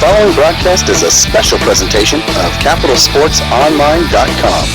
following broadcast is a special presentation of CapitalSportsOnline.com.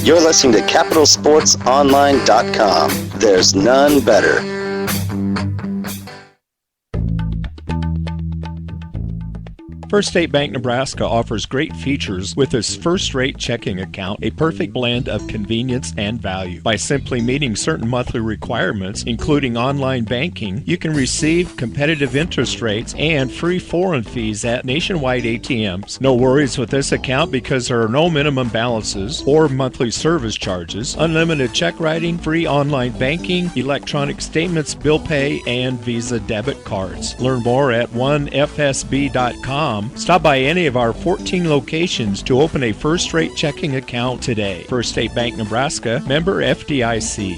You're listening to CapitalSportsOnline.com. There's none better. First State Bank Nebraska offers great features with its first-rate checking account, a perfect blend of convenience and value. By simply meeting certain monthly requirements, including online banking, you can receive competitive interest rates and free foreign fees at nationwide ATMs. No worries with this account because there are no minimum balances or monthly service charges, unlimited check writing, free online banking, electronic statements, bill pay, and Visa debit cards. Learn more at 1FSB.com. Stop by any of our 14 locations to open a first-rate checking account today. First State Bank Nebraska, member FDIC.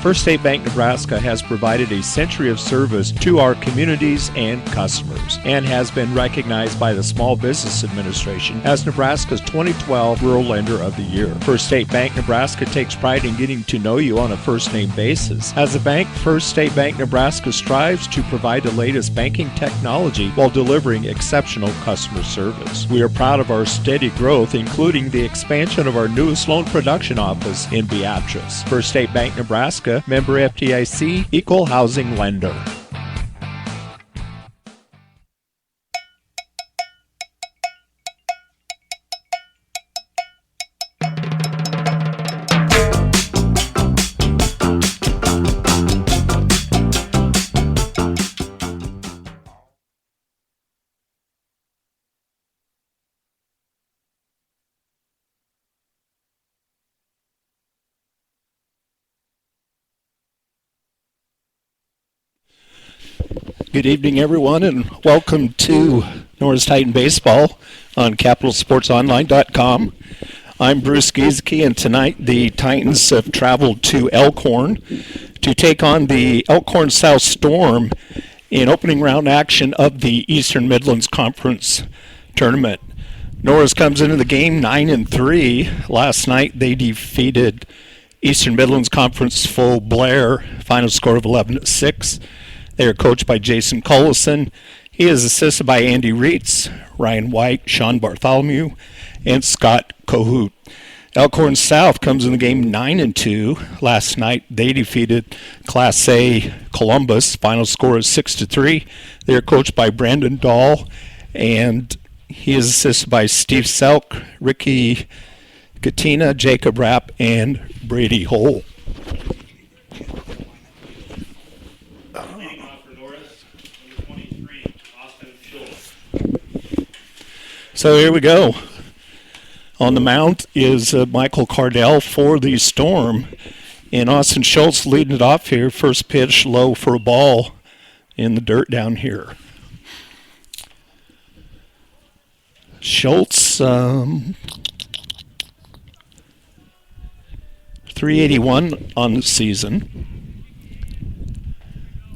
First State Bank Nebraska has provided a century of service to our communities and customers and has been recognized by the Small Business Administration as Nebraska's 2012 Rural Lender of the Year. First State Bank Nebraska takes pride in getting to know you on a first-name basis. As a bank, First State Bank Nebraska strives to provide the latest banking technology while delivering exceptional customer service. We are proud of our steady growth, including the expansion of our newest loan production office in Beatrice. First State Bank Nebraska, member FDIC, equal housing lender. Good evening, everyone, and welcome to Norris Titan Baseball on CapitalSportsOnline.com. I'm Bruce Giesecke, and tonight the Titans have traveled to Elkhorn to take on the Elkhorn South Storm in opening round action of the Eastern Midlands Conference Tournament. Norris comes into the game 9-3. Last night they defeated Eastern Midlands Conference foe Blair, final score of 11-6. They are coached by Jason Cullison. He is assisted by Andy Reitz, Ryan White, Sean Bartholomew, and Scott Kohut. Elkhorn South comes in the game 9-2. Last night they defeated Class A Columbus. Final score is 6-3. They are coached by Brandon Dahl, and he is assisted by Steve Selk, Ricky Katina, Jacob Rapp, and Brady Hole. So here we go. On the mound is Michael Cardell for the Storm. And Austin Schultz leading it off here. First pitch low for a ball in the dirt down here. Schultz, 381 on the season.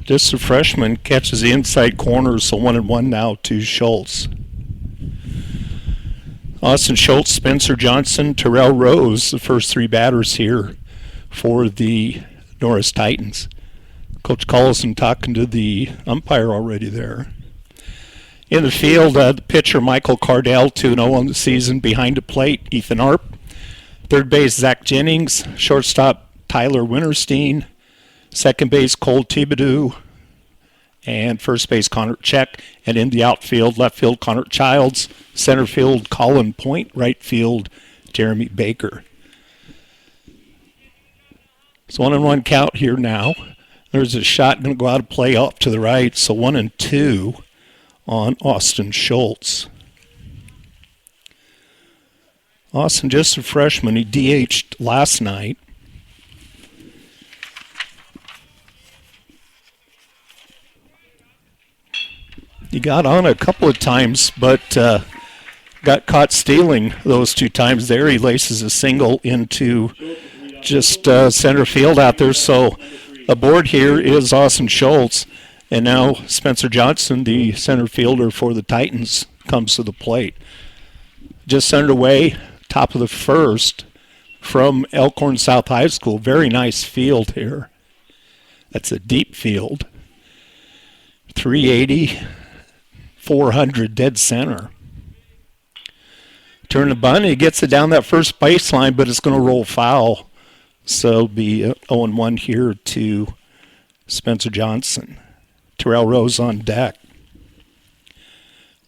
Just a freshman catches the inside corner, so 1-1 now to Schultz. Austin Schultz, Spencer Johnson, Terrell Rose, the first three batters here for the Norris Titans. Coach Collison talking to the umpire already there. In the field, the pitcher Michael Cardell, 2-0 on the season. Behind the plate, Ethan Arp. Third base, Zach Jennings. Shortstop, Tyler Winterstein. Second base, Cole Thibodeau. And first base, Connor Check. And in the outfield, left field, Connor Childs. Center field, Colin Point. Right field, Jeremy Baker. It's 1-1 count here now. There's a shot going to go out of play off to the right. So 1-2 on Austin Schultz. Austin, just a freshman. He DH'd last night. He got on a couple of times, but got caught stealing those 2 times there. He laces a single into just center field out there. So aboard here is Austin Schultz. And now Spencer Johnson, the center fielder for the Titans, comes to the plate. Just underway, top of the first from Elkhorn South High School. Very nice field here. That's a deep field. 380, 400 dead center. Turn the bunt, he gets it down that first baseline, but it's going to roll foul. So it'll be 0-1 here to Spencer Johnson. Terrell Rose on deck.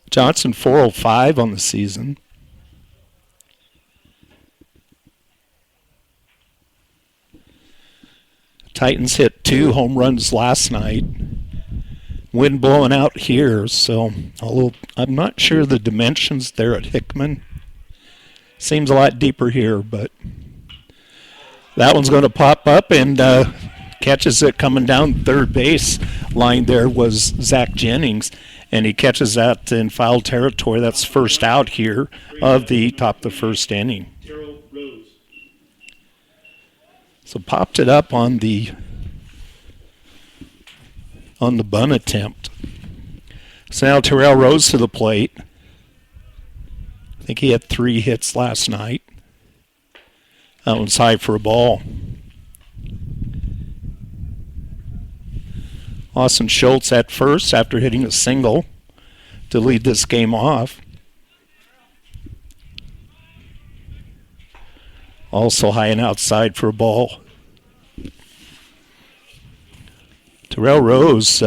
Johnson 405 on the season. Titans hit 2 home runs last night. Wind blowing out here, so although I'm not sure the dimensions there at Hickman. Seems a lot deeper here, but that one's going to pop up and catches it coming down third base line. There was Zach Jennings, and he catches that in foul territory. That's first out here of the top of the first inning. So popped it up on the bunt attempt. So now Terrell Rose to the plate. I think he had 3 hits last night. That one's high for a ball. Austin Schultz at first after hitting a single to lead this game off. Also high and outside for a ball. Terrell Rose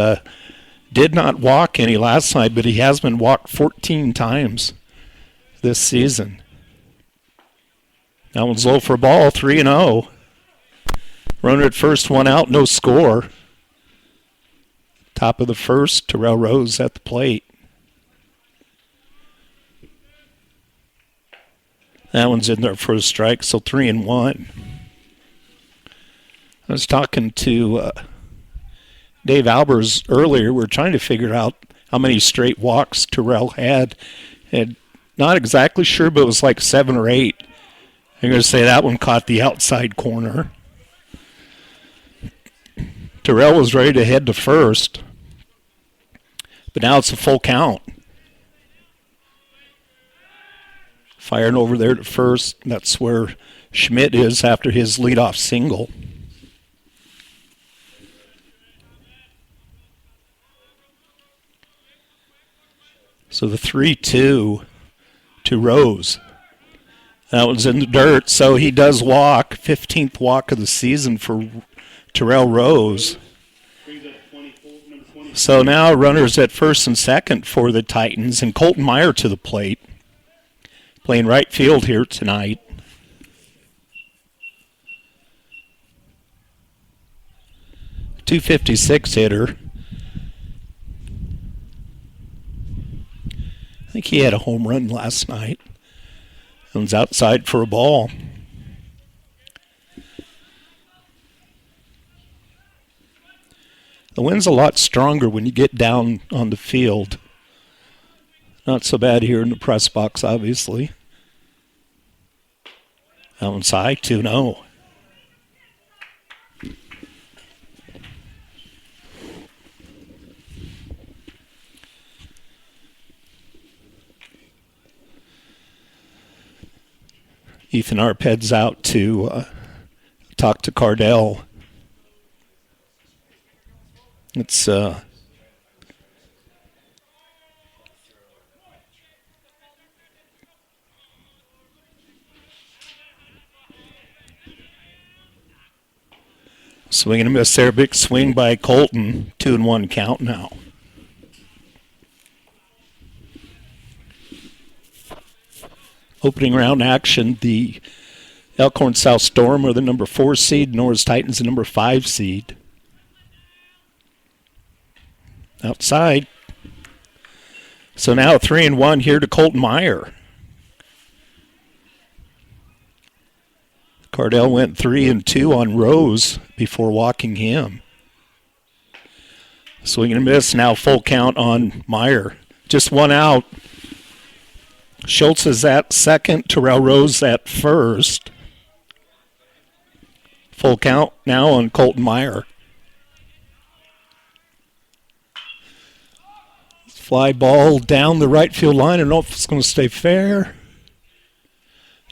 did not walk any last night, but he has been walked 14 times this season. That one's low for a ball, 3-0. Runner at first, 1 out, no score. Top of the first, Terrell Rose at the plate. That one's in there for a strike, so 3-1. I was talking to Dave Albers earlier. We're trying to figure out how many straight walks Terrell had. And not exactly sure, but it was like 7 or 8. I'm going to say that one caught the outside corner. Terrell was ready to head to first, but now it's a full count. Firing over there to first. That's where Schmidt is after his leadoff single. So the 3-2 to Rose. That one's in the dirt, so he does walk. 15th walk of the season for Terrell Rose. So now runners at first and second for the Titans, and Colton Meyer to the plate. Playing right field here tonight. .256 hitter. I think he had a home run last night. And was outside for a ball. The wind's a lot stronger when you get down on the field. Not so bad here in the press box, obviously. That one's high, 2-0. Ethan Arp heads out to talk to Cardell. It's swing and a miss there. Big swing by Colton. 2-1 count now. Opening round action, the Elkhorn South Storm are the number 4 seed. Norris Titans the number 5 seed. Outside. So now 3-1 here to Colton Meyer. Cardell went 3-2 on Rose before walking him. Swing and a miss, now full count on Meyer. Just one out. Schultz is at second, Terrell Rose at first. Full count now on Colton Meyer. Fly ball down the right field line. I don't know if it's going to stay fair.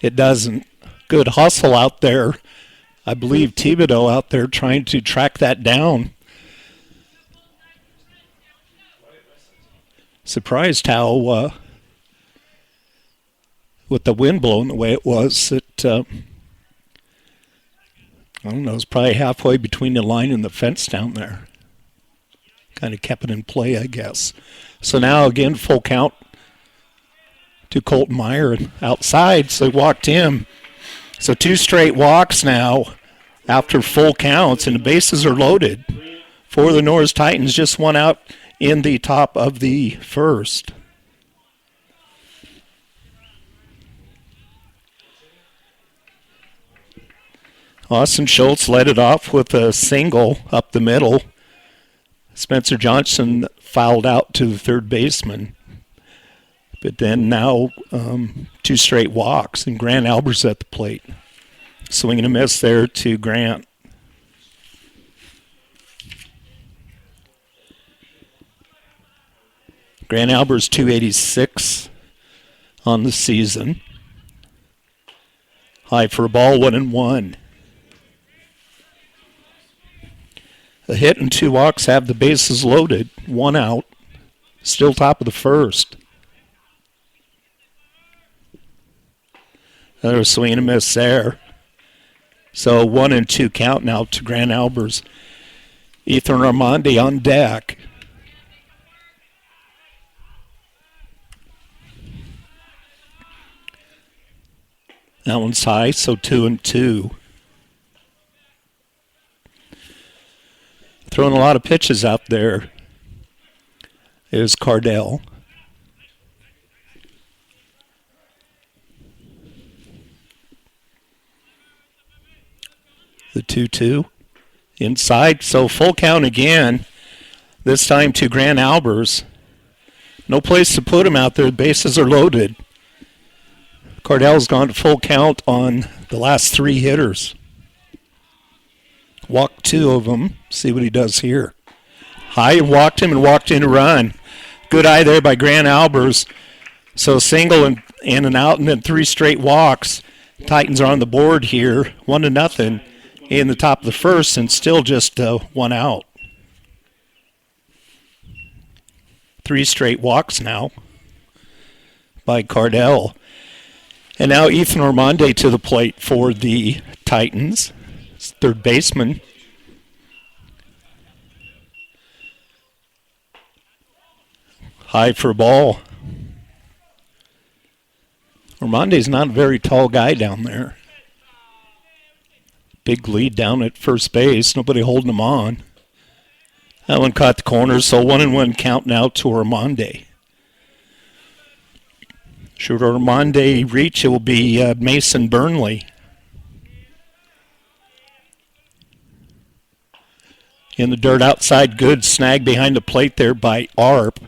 It doesn't. Good hustle out there. I believe Thibodeau out there trying to track that down. Surprised how, with the wind blowing the way it was, I don't know, it's probably halfway between the line and the fence down there. Kind of kept it in play, I guess. So now again, full count to Colton Meyer outside, so he walked him. So 2 straight walks now after full counts, and the bases are loaded for the Norris Titans. Just one out in the top of the first. Austin Schultz led it off with a single up the middle. Spencer Johnson fouled out to the third baseman. But then now 2 straight walks, and Grant Albers at the plate. Swing and a miss there to Grant. Grant Albers 286 on the season. High for a ball, 1-1. A hit and 2 walks have the bases loaded. 1 out. Still top of the first. Another swing and a miss there. So 1-2 count now to Grant Albers. Ethan Armandi on deck. That one's high, so 2-2. Throwing a lot of pitches out there is Cardell. The 2-2 inside, so full count again. This time to Grant Albers. No place to put him out there. The bases are loaded. Cardell's gone to full count on the last 3 hitters. Walked 2 of them. See what he does here. High and walked him and walked in a run. Good eye there by Grant Albers. So single and an out and then 3 straight walks. Titans are on the board here. 1-0 in the top of the first and still just 1 out. 3 straight walks now by Cardell. And now Ethan Armandi to the plate for the Titans. Third baseman. High for a ball. Armandi's not a very tall guy down there. Big lead down at first base. Nobody holding him on. That one caught the corner, so 1-1 count now to Armandi. Should Armandi reach, it will be Mason Burnley. In the dirt outside, good snag behind the plate there by Arp.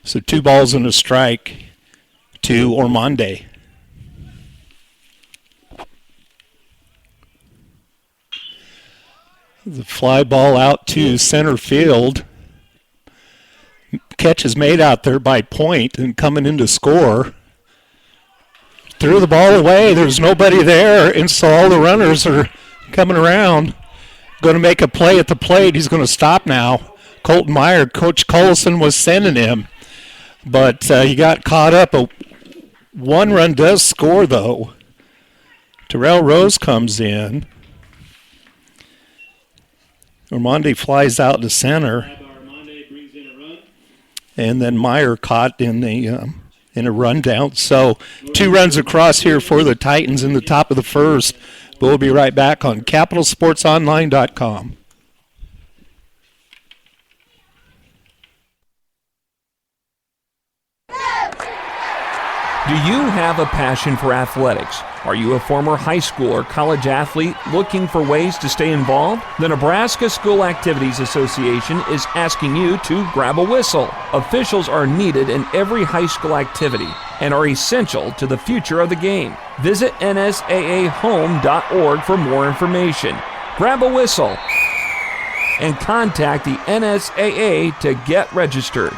So 2 balls and a strike to Armandi. The fly ball out to center field. Catch is made out there by Point and coming in to score. threw the ball away. There's nobody there, and so all the runners are coming around. Going to make a play at the plate. He's going to stop now. Colton Meyer, Coach Collison was sending him, but he got caught up. A one run does score, though. Terrell Rose comes in. Armande flies out to center. And then Meyer caught in a rundown. So 2 runs across here for the Titans in the top of the first. We'll be right back on CapitalSportsOnline.com. Do you have a passion for athletics? Are you a former high school or college athlete looking for ways to stay involved? The Nebraska School Activities Association is asking you to grab a whistle. Officials are needed in every high school activity and are essential to the future of the game. Visit nsaahome.org for more information. Grab a whistle and contact the NSAA to get registered.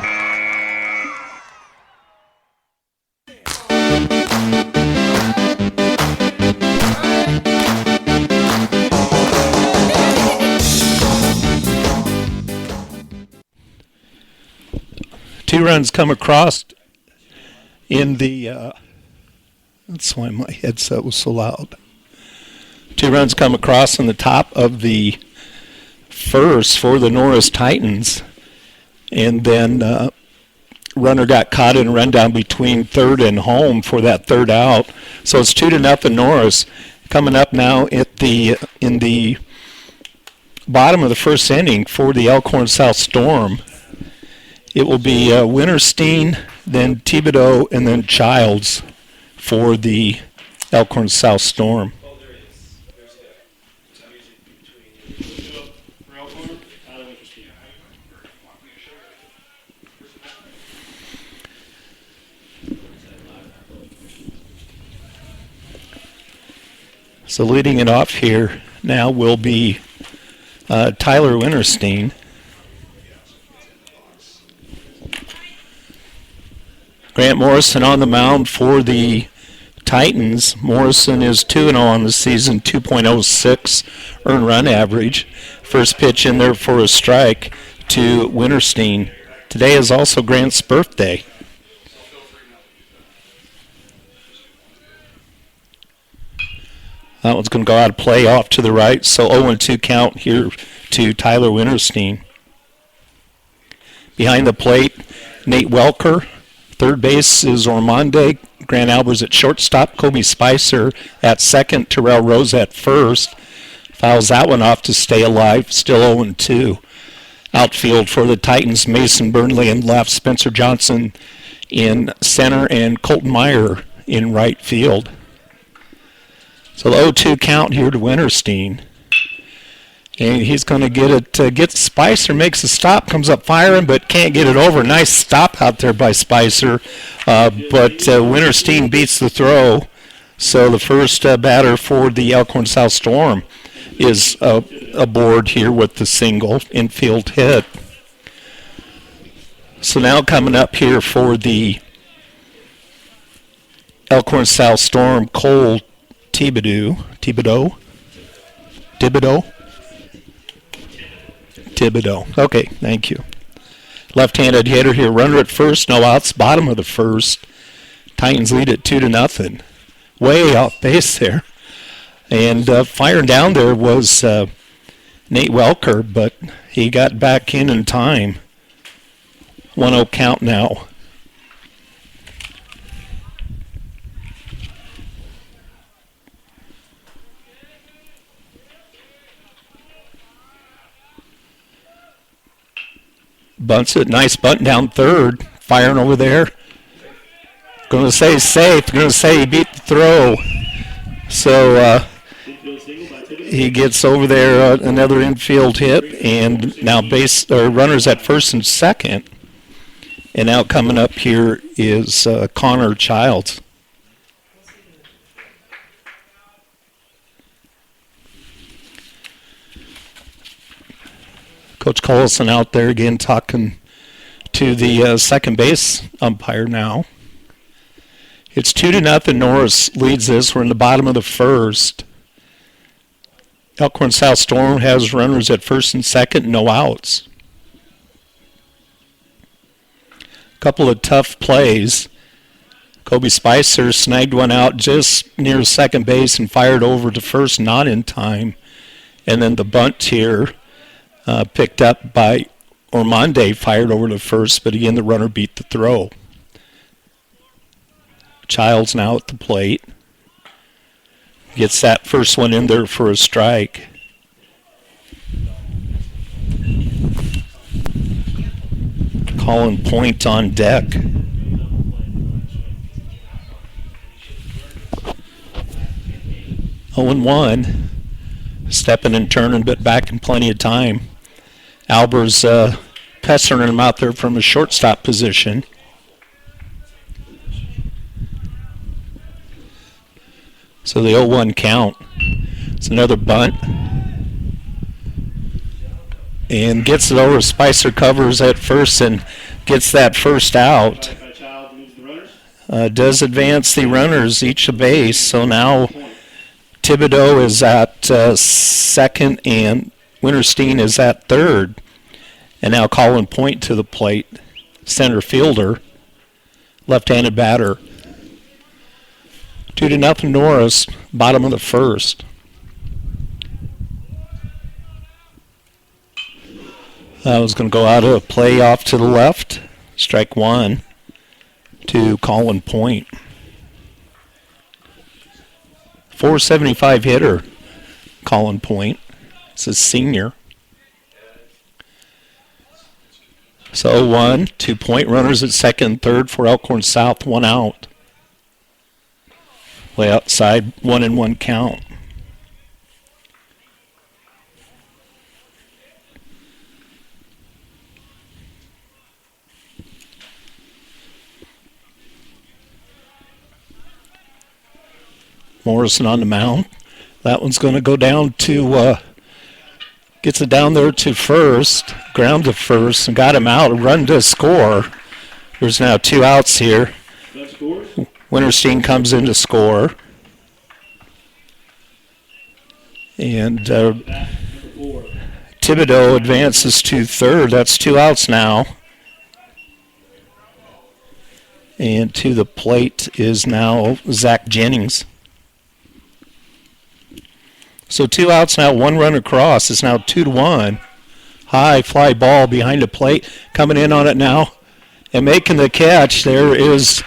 Two runs come across in the, that's why my headset was so loud. 2 runs come across in the top of the first for the Norris Titans. And then runner got caught in a rundown between third and home for that third out. So it's 2-0 Norris. Coming up now at in the bottom of the first inning for the Elkhorn South Storm. It will be Winterstein, then Thibodeau, and then Childs for the Elkhorn South Storm. So leading it off here now will be Tyler Winterstein. Grant Morrison on the mound for the Titans. Morrison is 2-0 on the season, 2.06 earned run average. First pitch in there for a strike to Winterstein. Today is also Grant's birthday. That one's going to go out of play off to the right, so 0-2 count here to Tyler Winterstein. Behind the plate, Nate Welker. Third base is Ormonde. Grant Albers at shortstop. Kobe Spicer at second. Terrell Rose at first. Fouls that one off to stay alive. Still 0-2. Outfield for the Titans, Mason Burnley in left. Spencer Johnson in center. And Colton Meyer in right field. So the 0-2 count here to Winterstein. And he's going to get it, gets Spicer, makes a stop, comes up firing, but can't get it over. Nice stop out there by Spicer, but Winterstein beats the throw. So the first batter for the Elkhorn South Storm is aboard here with the single infield hit. So now coming up here for the Elkhorn South Storm, Cole Thibodeau. Okay, thank you. Left-handed hitter here. Runner at first, no outs. Bottom of the first. Titans lead it 2-0. Way off base there. And firing down there was Nate Welker, but he got back in time. 1-0 count now. Bunts it, nice bunt down third, firing over there. Going to say safe, going to say he beat the throw. So he gets over there, another infield hit, and now runners at first and second. And now coming up here is Connor Childs. Coach Collison out there again talking to the second base umpire now. It's 2-0. Norris leads this. We're in the bottom of the first. Elkhorn South Storm has runners at first and second, no outs. Couple of tough plays. Kobe Spicer snagged one out just near second base and fired over to first, not in time. And then the bunt here picked up by Ormonde, fired over to first, but again the runner beat the throw. Childs now at the plate. Gets that first one in there for a strike. Colin Point on deck. Oh and 1. Stepping and turning, but back in plenty of time. Alber's pestering him out there from a shortstop position. So the 0-1 count. It's another bunt. And gets it over. Spicer covers at first and gets that first out. Does advance the runners each a base. So now Thibodeau is at second and Winterstein is at third. And now Colin Point to the plate. Center fielder. Left-handed batter. 2-0 Norris, bottom of the first. That was going to go out of a play off to the left. Strike one to Colin Point. 475 hitter, Colin Point. It's a senior. So 0-1, 2 point runners at second and third for Elkhorn South, 1 out. Play outside, 1-1 count. Morrison on the mound. That one's going to go down to, gets it down there to first, ground to first, and got him out. A run to score. There's now 2 outs here. Winterstein comes in to score. And Thibodeau advances to third. That's 2 outs now. And to the plate is now Zach Jennings. So 2 outs now, 1 run across. It's now 2-1. High fly ball behind the plate. Coming in on it now and making the catch. There is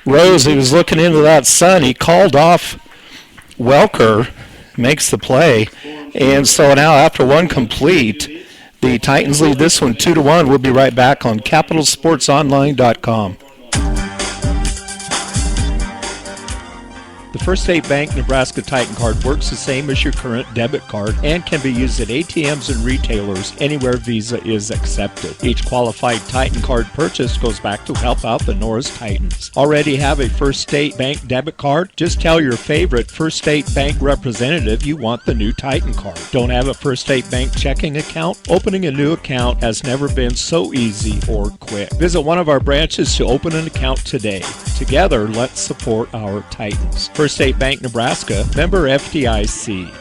Rose. He was looking into that sun. He called off Welker. Makes the play. And so now after 1 complete, the Titans lead this one 2-1. We'll be right back on CapitalSportsOnline.com. The First State Bank Nebraska Titan Card works the same as your current debit card and can be used at ATMs and retailers anywhere Visa is accepted. Each qualified Titan Card purchase goes back to help out the Norris Titans. Already have a First State Bank debit card? Just tell your favorite First State Bank representative you want the new Titan Card. Don't have a First State Bank checking account? Opening a new account has never been so easy or quick. Visit one of our branches to open an account today. Together, let's support our Titans. First State Bank Nebraska, member FDIC.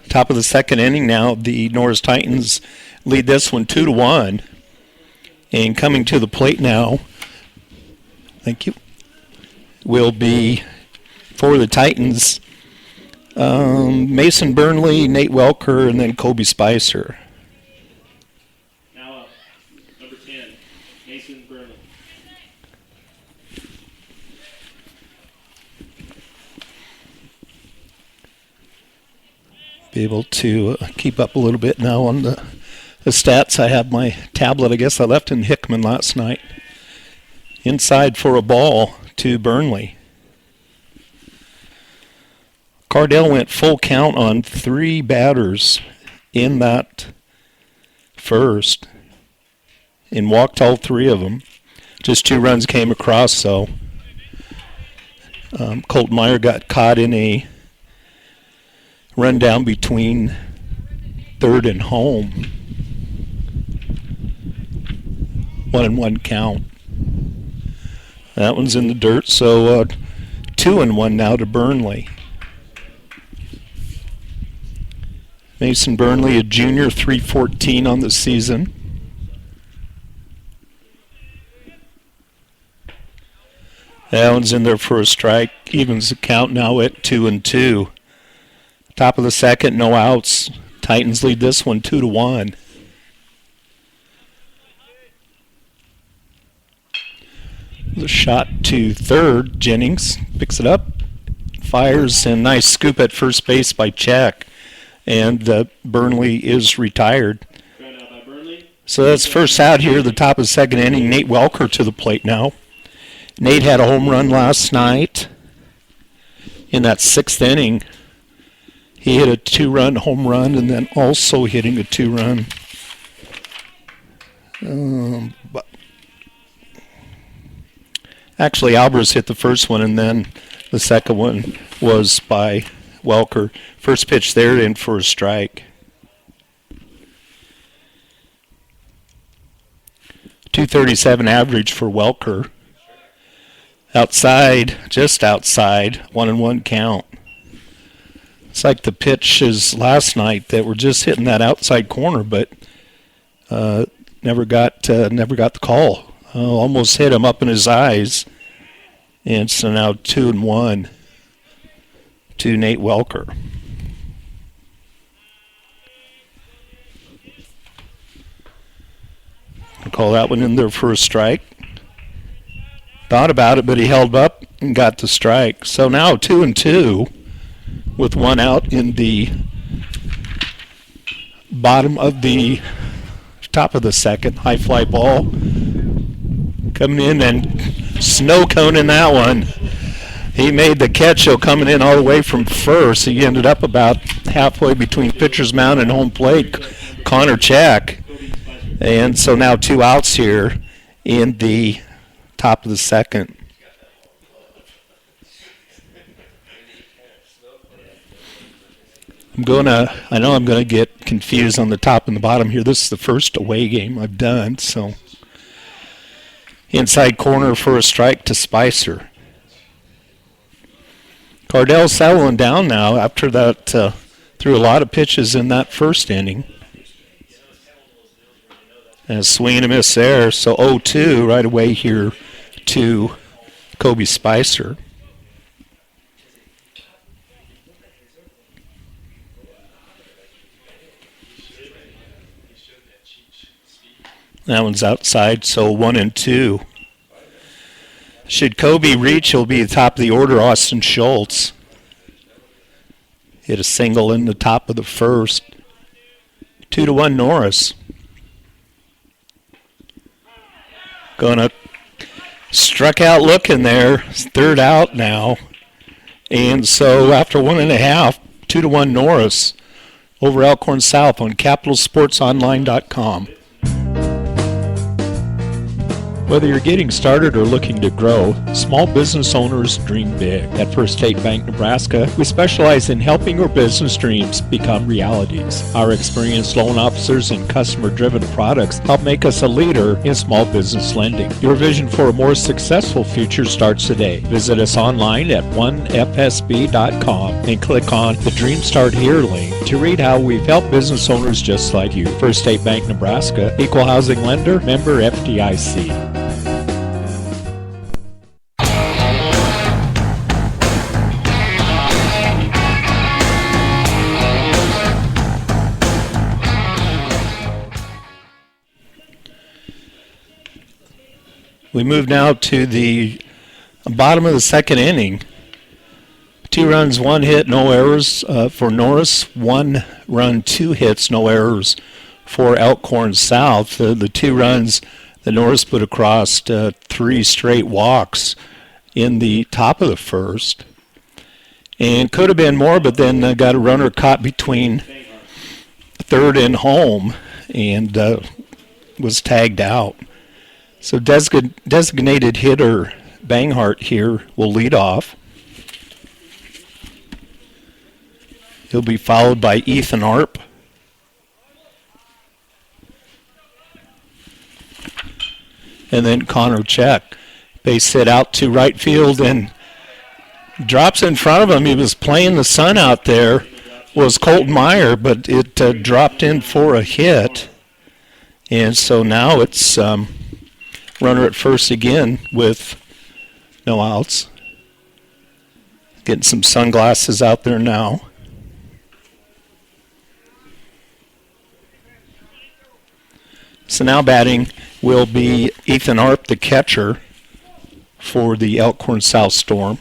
Top of the second inning now, the Norris Titans lead this one 2-1. And coming to the plate now, thank you, will be for the Titans, Mason Burnley, Nate Welker, and then Kobe Spicer. Now up, number 10, Mason Burnley. Be able to keep up a little bit now on the stats. I have my tablet. I guess I left in Hickman last night. Inside for a ball to Burnley. Cardell went full count on 3 batters in that first and walked all 3 of them. Just 2 runs came across, so Colt Meyer got caught in a run down between third and home. 1-1 count. That one's in the dirt, so 2-1 now to Burnley. Mason Burnley, a junior, 314 on the season. That one's in there for a strike. Evens the count now at 2-2. Top of the second, no outs. Titans lead this one 2-1. The shot to third. Jennings picks it up, fires, and nice scoop at first base by Check. And Burnley is retired. So that's first out here, the top of the second inning. Nate Welker to the plate now. Nate had a home run last night in that sixth inning. He hit a 2-run home run and then also hitting a 2-run. Actually, Albers hit the first one, and then the second one was by Welker. First pitch there, in for a strike. .237 average for Welker. Outside, just outside, 1-1 count. It's like the pitches last night that were just hitting that outside corner, but never got the call. Almost hit him up in his eyes. And so now 2-1 to Nate Welker. I'll call that one in there for a strike. Thought about it, but he held up and got the strike. So now 2-2 with one out in the bottom of the top of the second. High fly ball coming in and snow cone in that one. He made the catch, so coming in all the way from first. He ended up about halfway between pitcher's mound and home plate, Connor Check. And so now 2 outs here in the top of the second. I know I'm gonna get confused on the top and the bottom here. This is the first away game I've done, so inside corner for a strike to Spicer. Cardell settling down now after that, threw a lot of pitches in that first inning. And a swing and a miss there, so 0-2 right away here to Kobe Spicer. That one's outside, so 1-2. Should Kobe reach, he'll be at the top of the order. Austin Schultz hit a single in the top of the first. 2-1 Norris. Gonna struck out looking there. Third out now. And so after 1.5, 2-1 Norris over Elkhorn South on CapitalSportsOnline.com. Whether you're getting started or looking to grow, small business owners dream big. At First State Bank Nebraska, we specialize in helping your business dreams become realities. Our experienced loan officers and customer-driven products help make us a leader in small business lending. Your vision for a more successful future starts today. Visit us online at onefsb.com and click on the Dream Start Here link to read how we've helped business owners just like you. First State Bank Nebraska, Equal Housing Lender, member FDIC. We move now to the bottom of the second inning. 2 runs, 1 hit, no errors for Norris. 1 run, 2 hits, no errors for Elkhorn South. The 2 runs that Norris put across 3 straight walks in the top of the first. And could have been more, but then got a runner caught between third and home and was tagged out. So designated hitter Banghart here will lead off. He'll be followed by Ethan Arp. And then Connor Check. Base hit out to right field and drops in front of him. He was playing the sun out there, was Colton Meyer, but it dropped in for a hit. And so now it's runner at first again with no outs. Getting some sunglasses out there now. So now batting will be Ethan Arp, the catcher for the Elkhorn South Storm.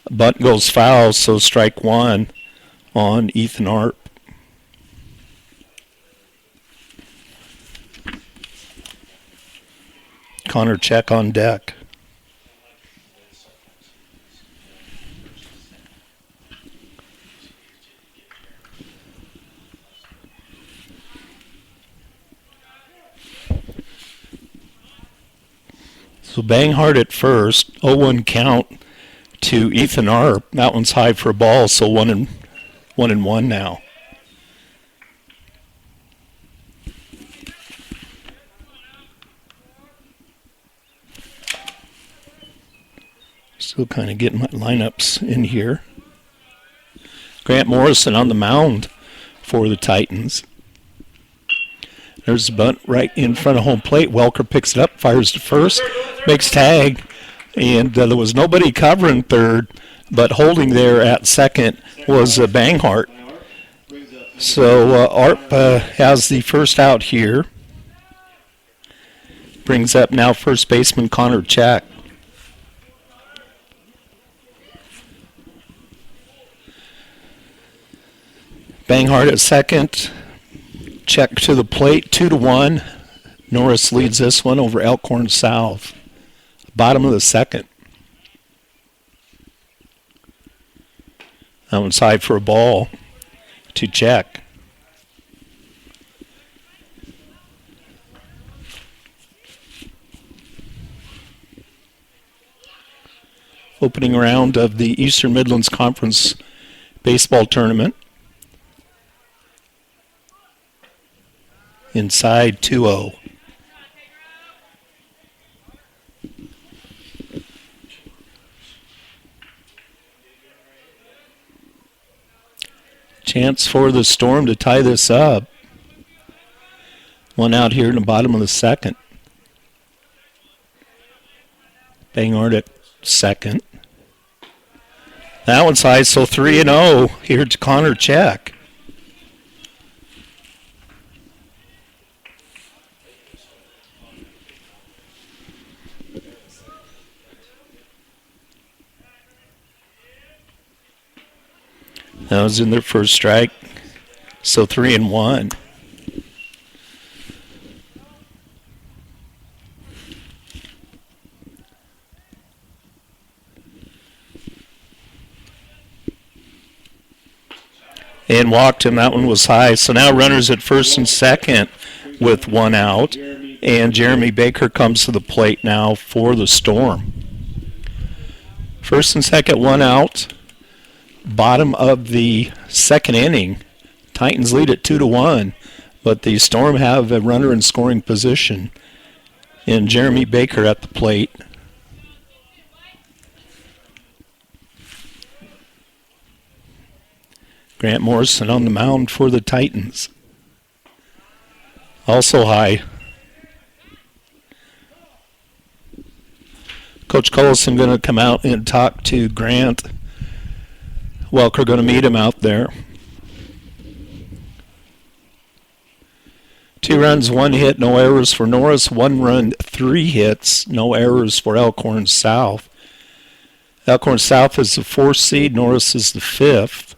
Bunt goes foul, so strike one on Ethan Arp. Connor Check on deck. So bang hard at first, 0-1 count to Ethan Arp. That one's high for a ball, so 1-1 now. Still kind of getting my lineups in here. Grant Morrison on the mound for the Titans. There's the bunt right in front of home plate. Welker picks it up, fires to first, makes tag, and there was nobody covering third, but holding there at second was Banghart. So Arp has the first out here. Brings up now first baseman Connor Check. Banghart at second. Check to the plate, 2-1. Norris leads this one over Elkhorn South. Bottom of the second. That one's high for a ball to Check. Opening round of the Eastern Midlands Conference Baseball Tournament. Inside 2-0. Chance for the Storm to tie this up. One out here in the bottom of the second. Banghart at second. That one's high, so 3-0 here to Connor Check. That was in their first strike, so 3-1. And walked him. That one was high. So now runners at first and second with one out. And Jeremy Baker comes to the plate now for the Storm. First and second, one out. Bottom of the second inning. Titans lead at 2-1, but the Storm have a runner in scoring position. And Jeremy Baker at the plate. Grant Morrison on the mound for the Titans. Also high. Coach Collison going to come out and talk to Grant. Welker going to meet him out there. 2 runs, 1 hit, no errors for Norris. 1 run, 3 hits, no errors for Elkhorn South. Elkhorn South is the 4th seed. Norris is the 5th.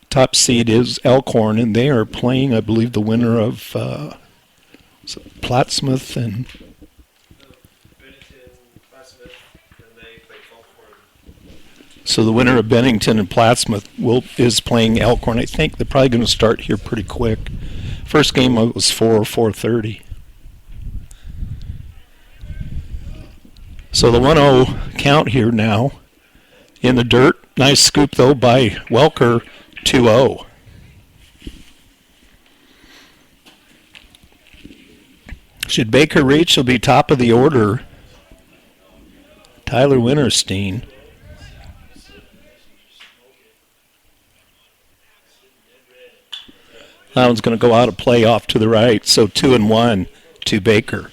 Top seed is Elkhorn, and they are playing, I believe, the winner of Plattsmouth and so the winner of Bennington and Plattsmouth is playing Elkhorn. I think they're probably going to start here pretty quick. First game was 4:30. So the 1-0 count here now in the dirt. Nice scoop though by Welker, 2-0. Should Baker reach, he'll be top of the order. Tyler Winterstein. That one's going to go out of play off to the right, so 2-1 to Baker.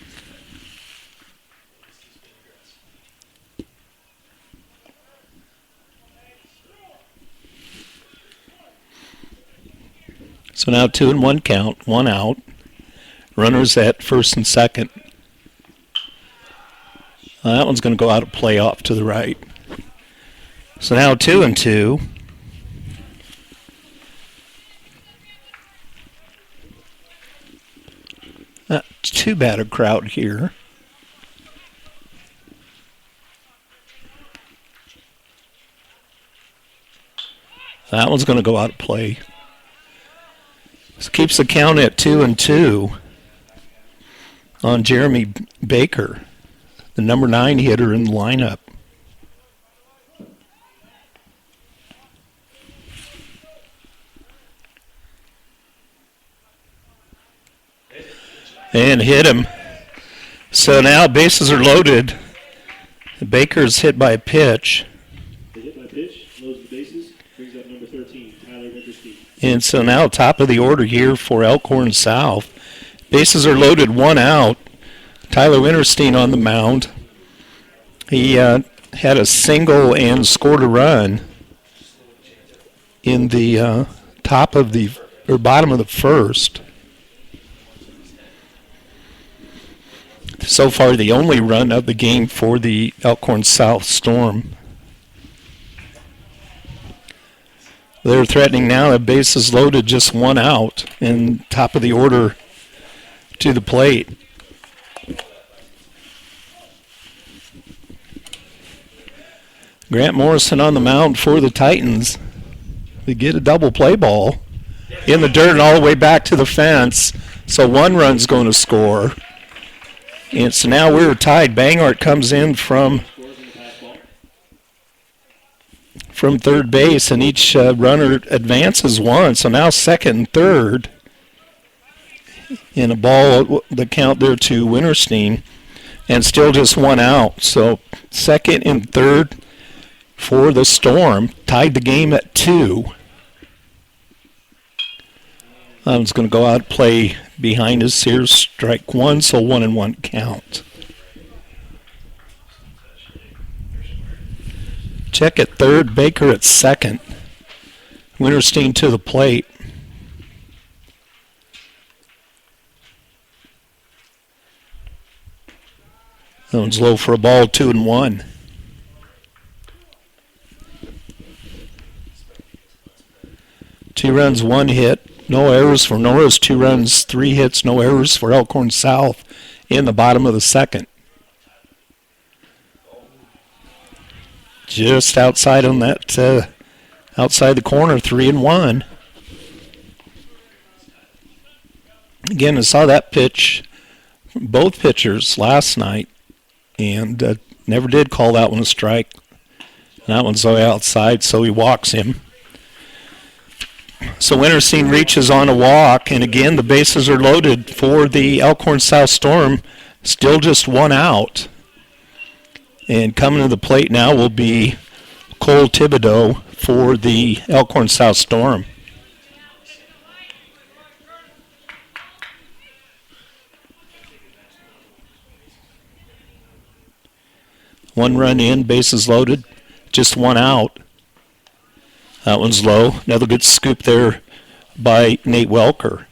So now 2-1 count, 1 out. Runners at first and second. That one's going to go out of play off to the right. So now 2-2. Not too bad a crowd here. That one's going to go out of play. This keeps the count at 2-2 on Jeremy Baker, the number 9 hitter in the lineup. And hit him. So now bases are loaded. Baker's hit by a pitch. The hit by pitch, loads the bases, brings up number 13, Tyler Winterstein. And so now top of the order here for Elkhorn South. Bases are loaded, 1 out. Tyler Winterstein on the mound. He had a single and scored a run in the bottom of the first. So far, the only run of the game for the Elkhorn South Storm. They're threatening now at bases loaded, just 1 out, and top of the order to the plate. Grant Morrison on the mound for the Titans. They get a double play ball in the dirt and all the way back to the fence. So 1 run's going to score. And so now we're tied. Bangart comes in from third base, and each runner advances 1. So now second and third. And a ball, the count there to Winterstein, and still just 1 out. So second and third for the Storm, tied the game at 2. That one's going to go out, play behind us here, strike 1, so 1-1 count. Check at third, Baker at second. Winterstein to the plate. That one's low for a ball, 2-1. Two runs, 1 hit. No errors for Norris. 2 runs, 3 hits, no errors for Elkhorn South in the bottom of the second. Just outside on that, outside the corner, 3-1. Again, I saw that pitch from both pitchers last night, and never did call that one a strike. That one's way outside, so he walks him. So Winterstein reaches on a walk, and again the bases are loaded for the Elkhorn South Storm. Still just 1 out. And coming to the plate now will be Cole Thibodeau for the Elkhorn South Storm. One run in, bases loaded, just 1 out. That one's low. Another good scoop there by Nate Welker.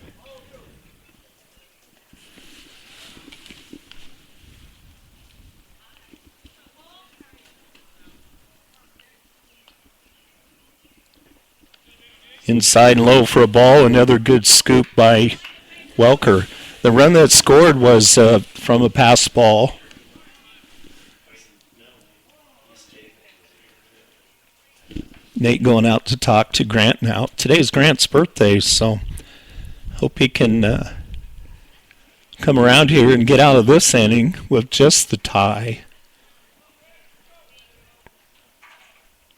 Inside and low for a ball. Another good scoop by Welker. The run that scored was from a pass ball. Nate going out to talk to Grant now. Today's Grant's birthday, so hope he can come around here and get out of this inning with just the tie.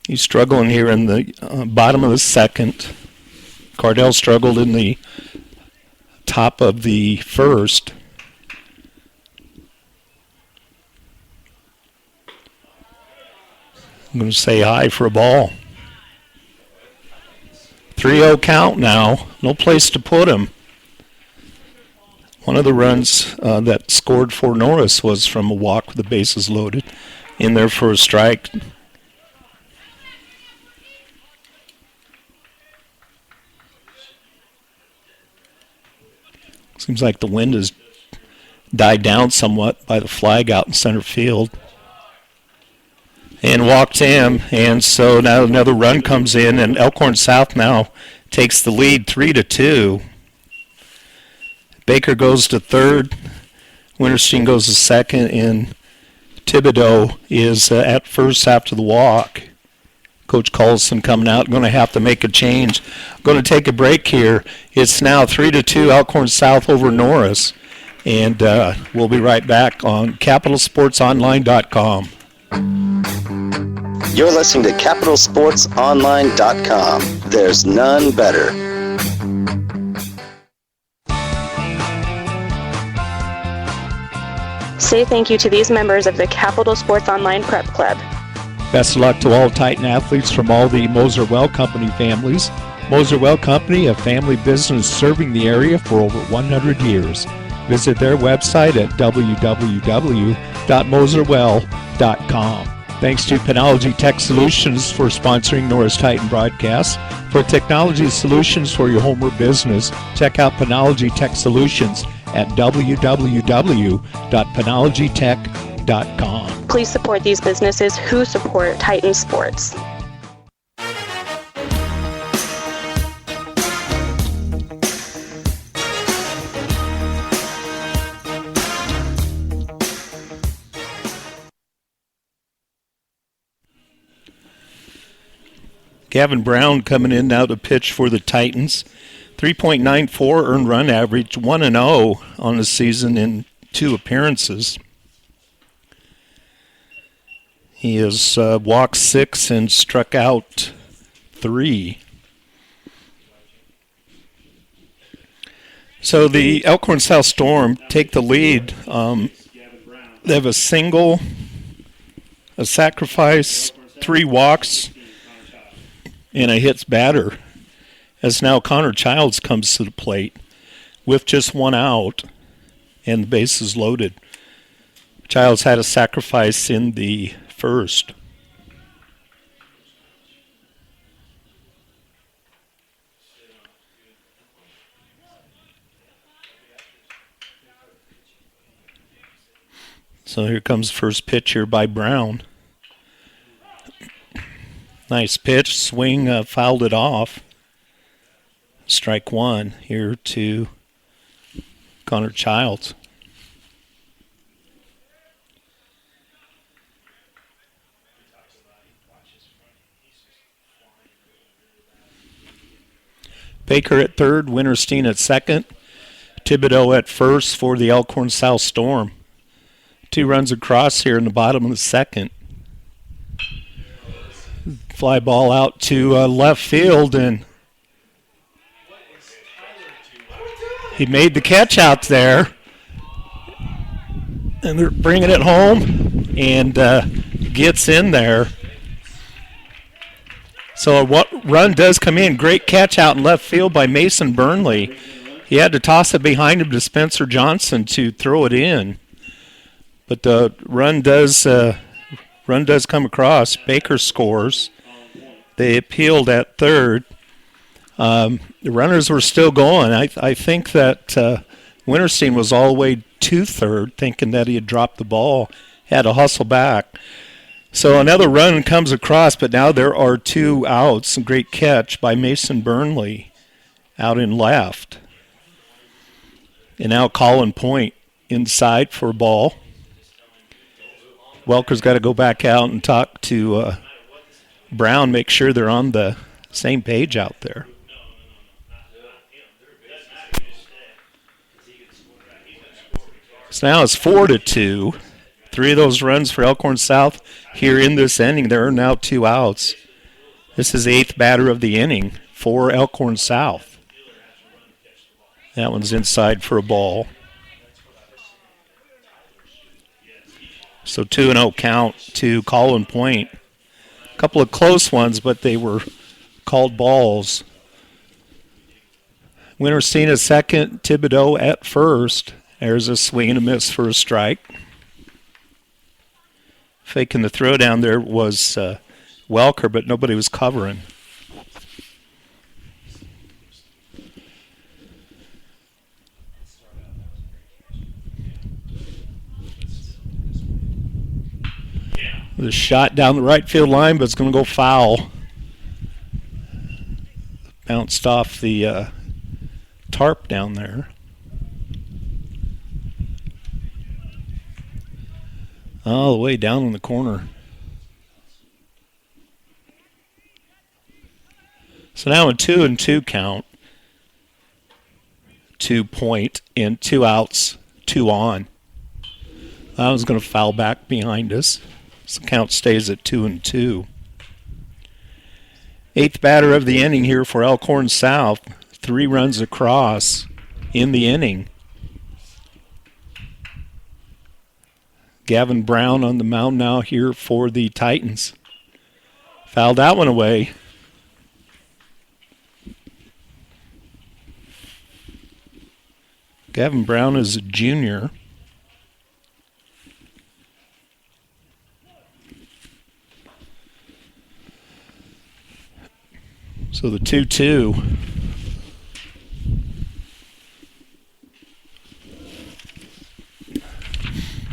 He's struggling here in the bottom of the second. Cardell struggled in the top of the first. I'm going to say high for a ball. 3-0 count now. No place to put him. One of the runs that scored for Norris was from a walk with the bases loaded in there for a strike. Seems like the wind has died down somewhat by the flag out in center field. And walked him, and so now another run comes in, and Elkhorn South now takes the lead 3-2. Baker goes to third, Winterstein goes to second, and Thibodeau is at first after the walk. Coach Collison coming out, going to have to make a change. Going to take a break here. It's now 3-2 Elkhorn South over Norris, and we'll be right back on CapitalSportsOnline.com. You're listening to CapitalSportsOnline.com. There's none better. Say thank you to these members of the Capital Sports Online Prep Club. Best of luck to all Titan athletes from all the Moser Well Company families. Moser Well Company, a family business serving the area for over 100 years. Visit their website at www.moserwell.com. Thanks to Penology Tech Solutions for sponsoring Norris Titan broadcasts. For technology solutions for your home or business, check out Penology Tech Solutions at www.penologytech.com. Please support these businesses who support Titan Sports. Gavin Brown coming in now to pitch for the Titans. 3.94 earned run average, 1-0 on the season in 2 appearances. He has walked 6 and struck out 3. So the Elkhorn South Storm take the lead. They have a single, a sacrifice, 3 walks, and a hits batter, as now Connor Childs comes to the plate with just 1 out and the bases loaded. Childs had a sacrifice in the first. So here comes the first pitch here by Brown. Nice pitch, swing, fouled it off. Strike 1 here to Connor Childs. Baker at third, Winterstein at second, Thibodeau at first for the Elkhorn South Storm. 2 runs across here in the bottom of the second. Fly ball out to left field, and he made the catch out there. And they're bringing it home, and gets in there. So a run does come in. Great catch out in left field by Mason Burnley. He had to toss it behind him to Spencer Johnson to throw it in. But the run does come across. Baker scores. They appealed at third. The runners were still going. I think that Winterstein was all the way to third, thinking that he had dropped the ball, had to hustle back. So another run comes across, but now there are 2 outs. A great catch by Mason Burnley out in left. And now Colin Point inside for a ball. Welker's got to go back out and talk to Brown, make sure they're on the same page out there. So now it's 4-2. 3 of those runs for Elkhorn South here in this inning. There are now 2 outs. This is the 8th batter of the inning for Elkhorn South. That one's inside for a ball. So 2-0 count to Colin Point. A couple of close ones, but they were called balls. Wintersina second, Thibodeau at first. There's a swing and a miss for a strike. Faking the throw down there was Welker, but nobody was covering. The shot down the right field line, but it's going to go foul. Bounced off the tarp down there. All the way down in the corner. So now a 2-2 count. 2 Point and 2 outs, 2 on. That was going to foul back behind us. So the count stays at 2-2. 8th batter of the inning here for Elkhorn South. 3 runs across in the inning. Gavin Brown on the mound now here for the Titans. Fouled that one away. Gavin Brown is a junior. So the 2-2.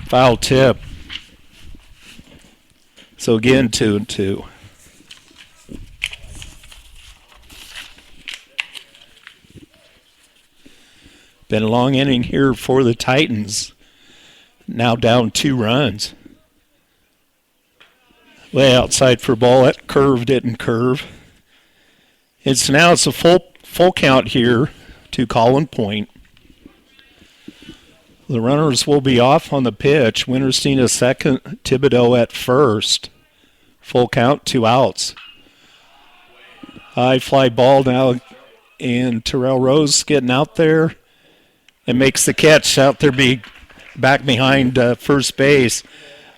Foul tip. So again, 2-2. Been a long inning here for the Titans. Now down 2 runs. Way outside for a ball. That curve didn't curve. It's a full count here to Colin Point. The runners will be off on the pitch. Wintersina second, Thibodeau at first. Full count, 2 outs. High fly ball now, and Terrell Rose getting out there and makes the catch out there back behind first base.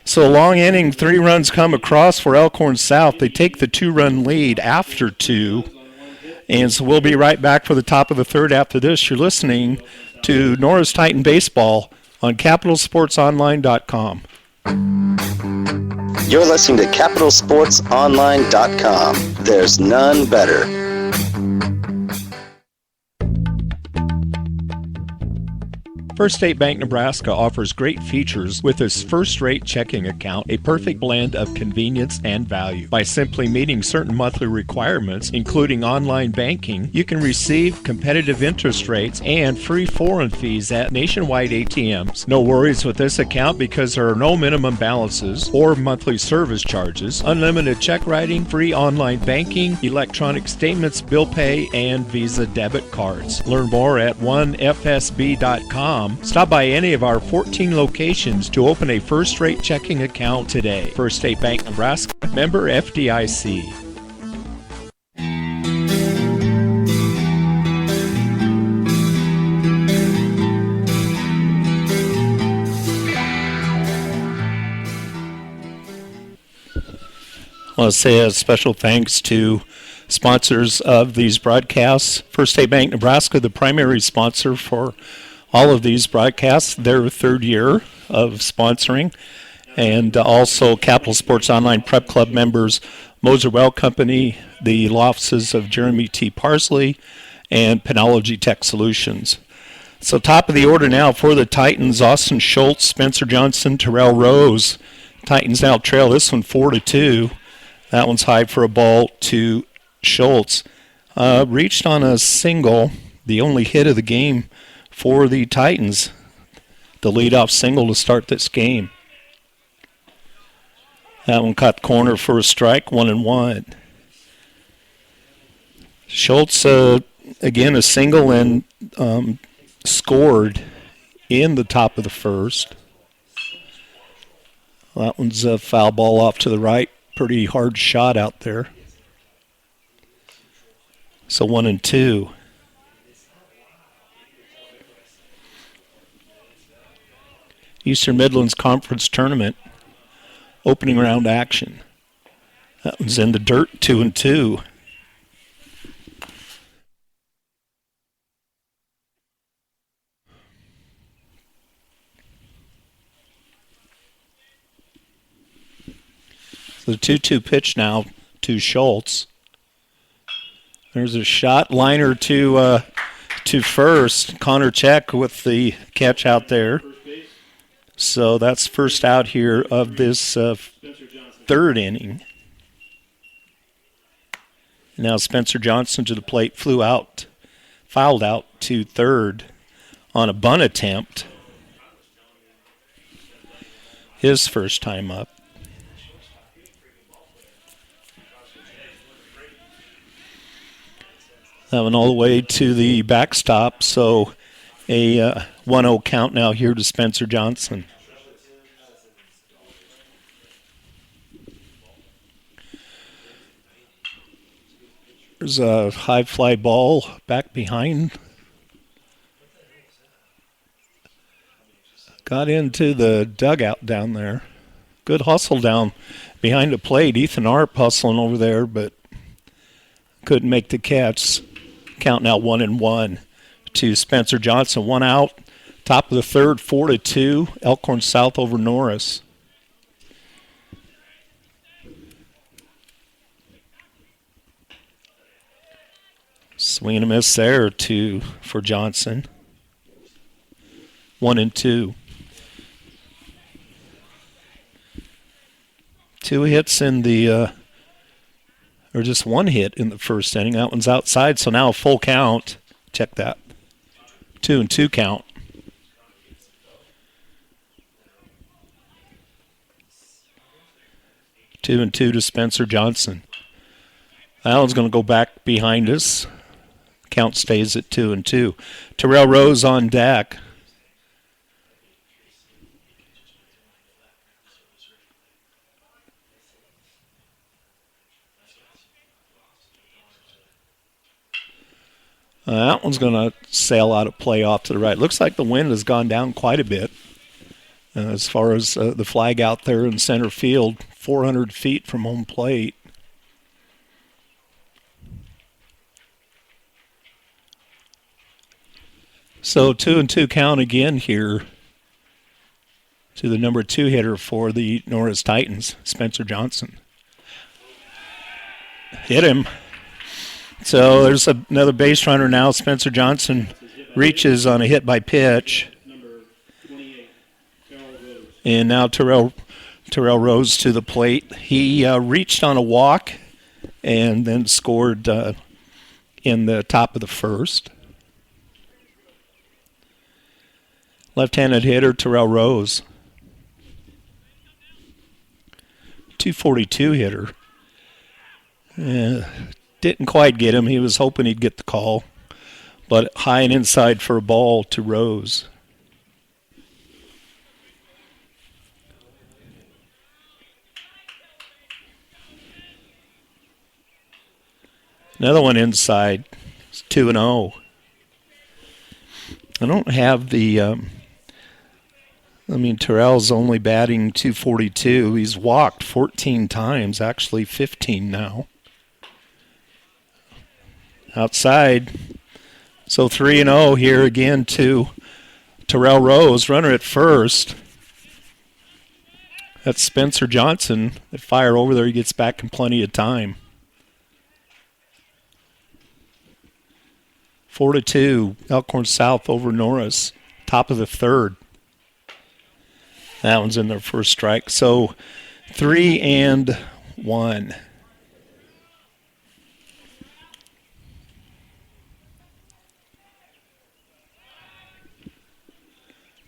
So long inning, 3 runs come across for Elkhorn South. They take the 2-run lead after 2. And so we'll be right back for the top of the 3rd after this. You're listening to Norris Titan Baseball on CapitalSportsOnline.com. You're listening to CapitalSportsOnline.com. There's none better. First State Bank Nebraska offers great features with its first-rate checking account, a perfect blend of convenience and value. By simply meeting certain monthly requirements, including online banking, you can receive competitive interest rates and free foreign fees at nationwide ATMs. No worries with this account because there are no minimum balances or monthly service charges, unlimited check writing, free online banking, electronic statements, bill pay, and Visa debit cards. Learn more at 1FSB.com. Stop by any of our 14 locations to open a first-rate checking account today. First State Bank Nebraska, member FDIC. I want to say a special thanks to sponsors of these broadcasts. First State Bank Nebraska, the primary sponsor for all of these broadcasts, their 3rd year of sponsoring, and also Capital Sports Online Prep Club members, Moser Well Company, the law offices of Jeremy T. Parsley, and Penology Tech Solutions. So top of the order now for the Titans, Austin Schultz, Spencer Johnson, Terrell Rose. Titans now trail this one 4-2. That one's high for a ball to Schultz. Reached on a single, the only hit of the game for the Titans, the leadoff single to start this game. That one caught the corner for a strike, 1-1. Schultz, again, a single and scored in the top of the 1st. That one's a foul ball off to the right. Pretty hard shot out there. So 1-2. Eastern Midlands Conference Tournament opening round action. That one's in the dirt, 2-2. So the 2-2 pitch now to Schultz. There's a shot liner to first. Connor Check with the catch out there. So that's first out here of this third inning. Now Spencer Johnson to the plate, fouled out to third on a bunt attempt. His first time up. That one all the way to the backstop, so a 1-0 count now here to Spencer Johnson. There's a high fly ball back behind. Got into the dugout down there. Good hustle down behind the plate. Ethan Arp hustling over there, but couldn't make the catch. Count now 1-1 to Spencer Johnson. One out. Top of the third, 4-2. Elkhorn South over Norris. Swing and a miss there for Johnson. 1-2. 2 hits in the or just 1 hit in the first inning. That one's outside, so now a full count. Check that. 2-2 count. Two and two to Spencer Johnson. That one's going to go back behind us. Count stays at 2-2. Terrell Rose on deck. That one's going to sail out of play off to the right. Looks like the wind has gone down quite a bit as far as the flag out there in center field, 400 feet from home plate. So 2-2 count again here to the number 2 hitter for the Norris Titans, Spencer Johnson. Hit him. So there's another base runner now. Spencer Johnson reaches on a hit by pitch. And now Terrell Rose to the plate. He reached on a walk and then scored in the top of the first. Left-handed hitter Terrell Rose. 242 hitter. Didn't quite get him. He was hoping he'd get the call. But high and inside for a ball to Rose. Another one inside. It's 2-0. I don't have the... Terrell's only batting 242. He's walked 14 times, actually 15 now. Outside. So 3-0 here again to Terrell Rose. Runner at first. That's Spencer Johnson. That fire over there, he gets back in plenty of time. 4-2. Elkhorn South over Norris. Top of the third. That one's in their first strike. So 3-1.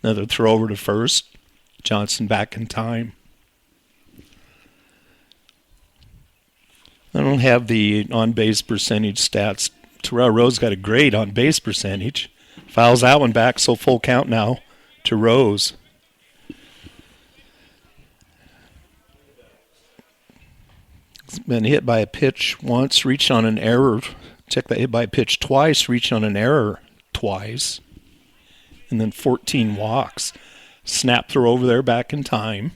Another throw over to first. Johnson back in time. I don't have the on-base percentage stats. Terrell Rose got a great on-base percentage. Fouls that one back, so full count now to Rose. Been hit by a pitch once, reached on an error Check that hit by pitch twice, reached on an error twice. And then 14 walks. Snap throw over there back in time.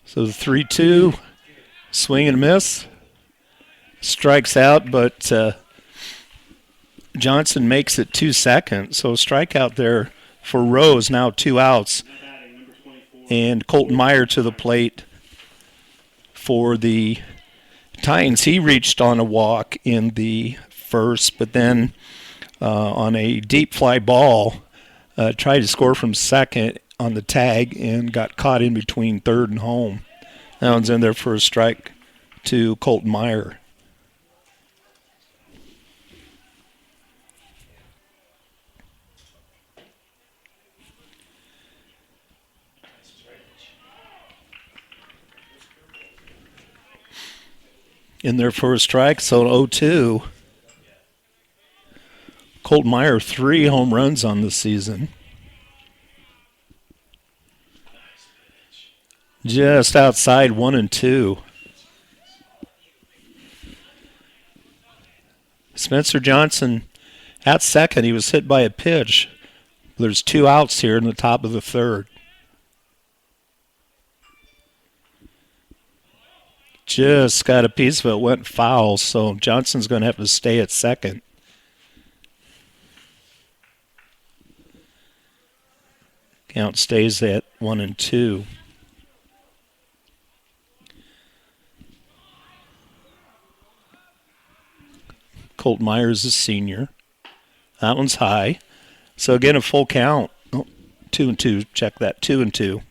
So the 3-2, swing and miss. Strikes out, but Johnson makes it 2 seconds. So strikeout there for Rose, now 2 outs. And Colton Meyer to the plate for the Titans. He reached on a walk in the first, but then on a deep fly ball, tried to score from second on the tag and got caught in between third and home. That one's in there for a strike to Colton Meyer. In there for a strike, so 0-2. Colton Meyer, 3 home runs on the season. Just outside 1-2. Spencer Johnson at second. He was hit by a pitch. There's 2 outs here in the top of the third. Just got a piece of it, went foul, so Johnson's going to have to stay at second. Count stays at 1-2. Colt Myers is senior. That one's high. So again, a full count. 2-2. Check that. 2-2.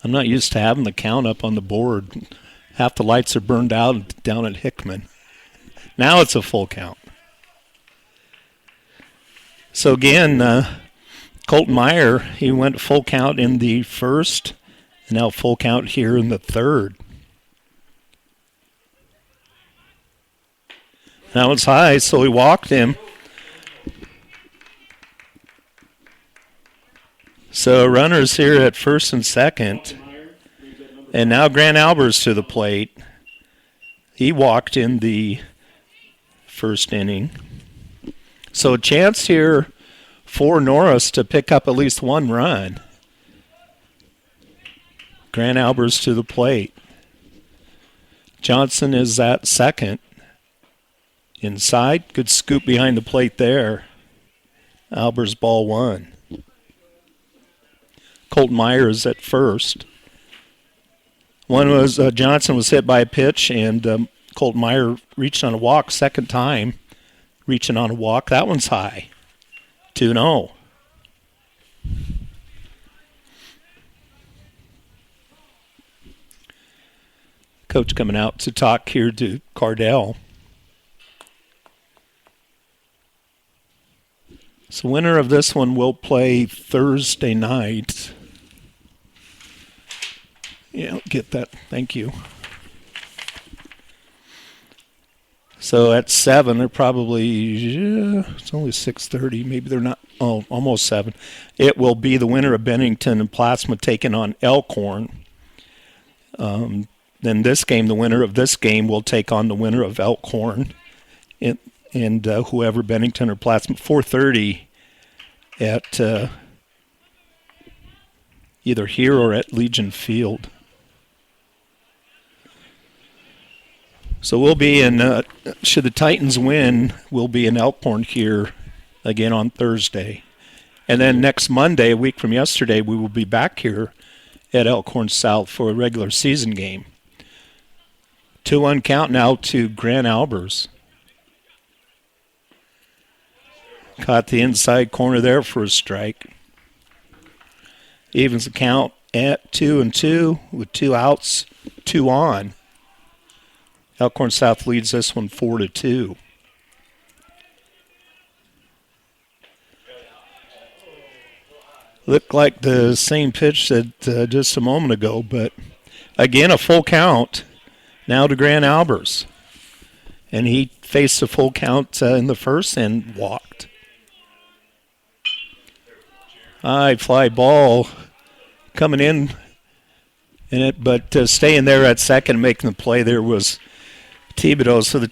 I'm not used to having the count up on the board. Half the lights are burned out down at Hickman. Now it's a full count. So again, Colton Meyer, he went full count in the first, and now full count here in the third. Now it's high, so he walked him. So runners here at first and second. And now Grant Albers to the plate. He walked in the first inning. So a chance here for Norris to pick up at least 1 run. Grant Albers to the plate. Johnson is at second. Inside, good scoop behind the plate there. Albers ball 1. Colton Meyer is at first. One was Johnson was hit by a pitch, and Colton Meyer reached on a walk second time. Reaching on a walk. That one's high. 2-0. Coach coming out to talk here to Cardell. So winner of this one will play Thursday night. Yeah, get that. Thank you. So at 7, they're probably, it's only 6:30. Maybe they're not, almost 7. It will be the winner of Bennington and Plasma taking on Elkhorn. Then this game, the winner of this game will take on the winner of Elkhorn. And whoever, Bennington or Plasma, 4:30 at either here or at Legion Field. So we'll be in, should the Titans win, we'll be in Elkhorn here again on Thursday. And then next Monday, a week from yesterday, we will be back here at Elkhorn South for a regular season game. 2-1 count now to Grant Albers. Caught the inside corner there for a strike. Evens the count at 2-2 with 2 outs, 2 on. Elkhorn South leads this one 4-2. Looked like the same pitch that just a moment ago, but again a full count now to Grant Albers. And he faced a full count in the first and walked. High fly ball coming in it, but staying there at second and making the play there was Thibodeau. So the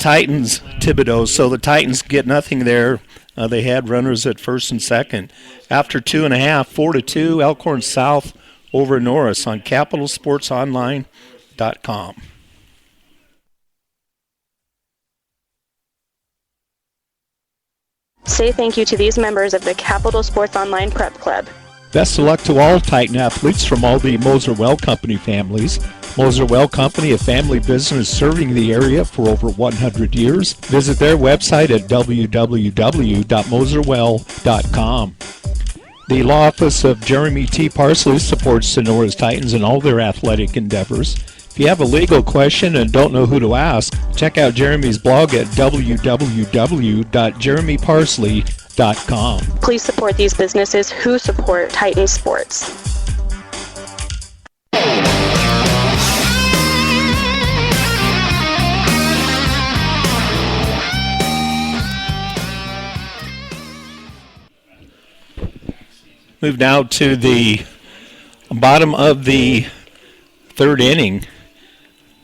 Titans get nothing there. They had runners at first and second. After 2.5, 4-2, Elkhorn South over Norris on capitalsportsonline.com. Say thank you to these members of the Capital Sports Online Prep Club. Best of luck to all Titan athletes from all the Moser Well Company families. Moser Well Company, a family business serving the area for over 100 years. Visit their website at www.moserwell.com. The law office of Jeremy T. Parsley supports the Norris Titans in all their athletic endeavors. If you have a legal question and don't know who to ask, check out Jeremy's blog at www.jeremyparsley.com. Please support these businesses who support Titan sports. Move now to the bottom of the third inning.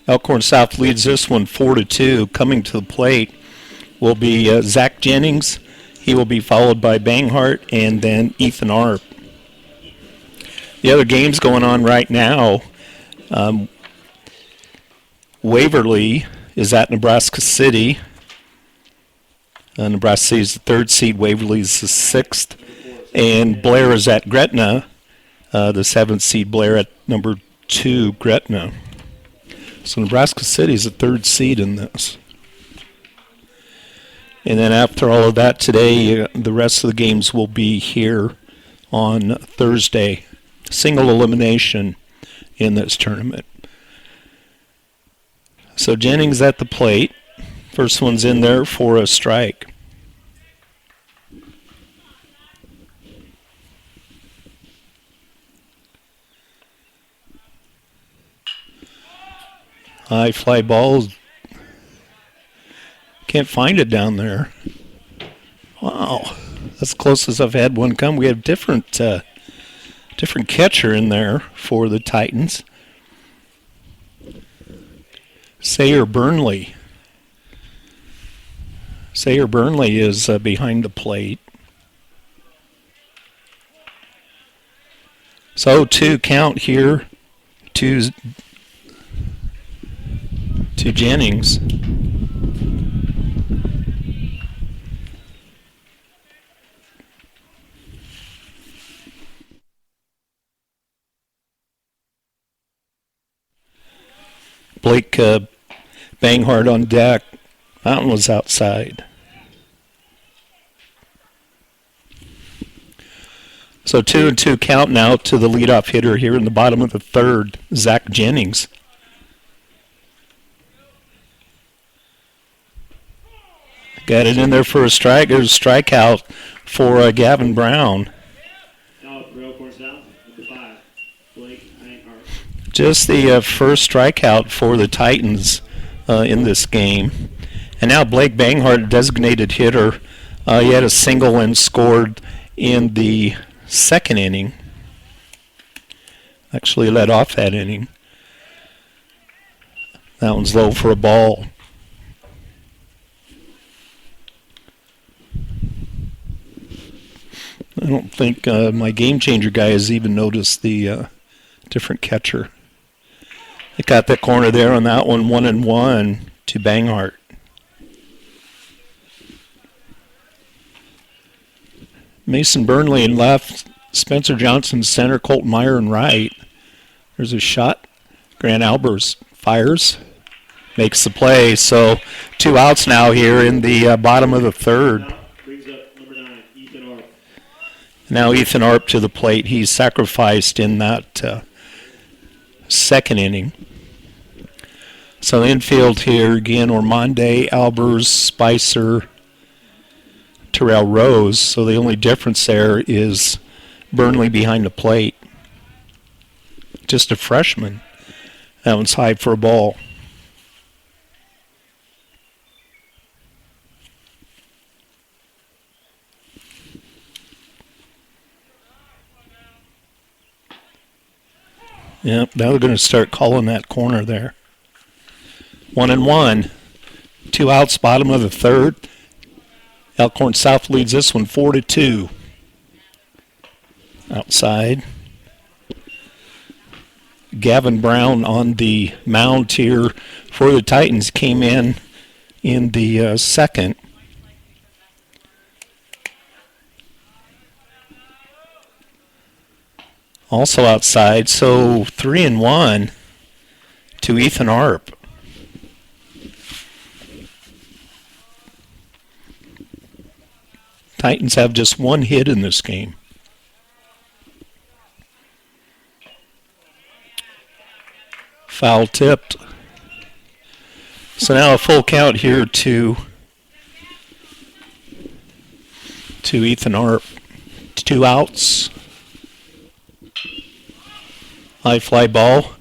Elkhorn South leads this one 4-2. Coming to the plate will be Zach Jennings. He will be followed by Banghart and then Ethan Arp. The other games going on right now, Waverly is at Nebraska City. Nebraska City is the third seed. Waverly is the sixth. And Blair is at Gretna, the seventh seed. Blair at number 2, Gretna. So Nebraska City is the third seed in this. And then after all of that today, the rest of the games will be here on Thursday. Single elimination in this tournament. So Jennings at the plate. First one's in there for a strike. High fly balls. Can't find it down there. Wow, that's close as I've had one come. We have different catcher in there for the Titans. Sayer Burnley. Sayer Burnley is behind the plate. So 2 count here to Jennings. Blake Banghart on deck. Mountain was outside. So 2-2 count now to the leadoff hitter here in the bottom of the third, Zach Jennings. Got it in there for a strike. There's a strikeout for Gavin Brown. Out for Elkhorn South, number 5, Blake Banghart. Just the first strikeout for the Titans in this game. And now Blake Banghart, designated hitter. He had a single and scored in the second inning. Actually led off that inning. That one's low for a ball. I don't think my game changer guy has even noticed the different catcher. They got that corner there on that one, 1-1 to Banghart. Mason Burnley in left, Spencer Johnson center, Colton Meyer in right. There's a shot. Grant Albers fires, makes the play. So 2 outs now here in the bottom of the third. Brings up number 9, Ethan Arp. Now Ethan Arp to the plate. He's sacrificed in that second inning. So infield here again, Ormonde, Albers, Spicer, Terrell Rose. So the only difference there is Burnley behind the plate. Just a freshman. That one's high for a ball. Yep, now they're going to start calling that corner there. 1-1. 2 outs, bottom of the third. Elkhorn South leads this one 4-2. Outside. Gavin Brown on the mound here for the Titans came in the second. Also outside, so 3-1 to Ethan Arp. Titans have just 1 hit in this game. Foul tipped. So now a full count here to Ethan Arp. 2 outs. High fly ball.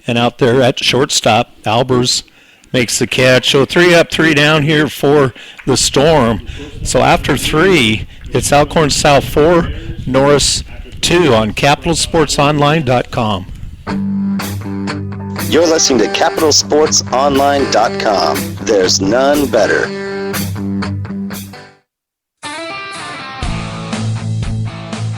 And out there at shortstop, Albers makes the catch. So 3 up, 3 down here for the Storm. So after 3, it's Elkhorn South 4, Norris 2 on CapitalSportsOnline.com. You're listening to CapitalSportsOnline.com. There's none better.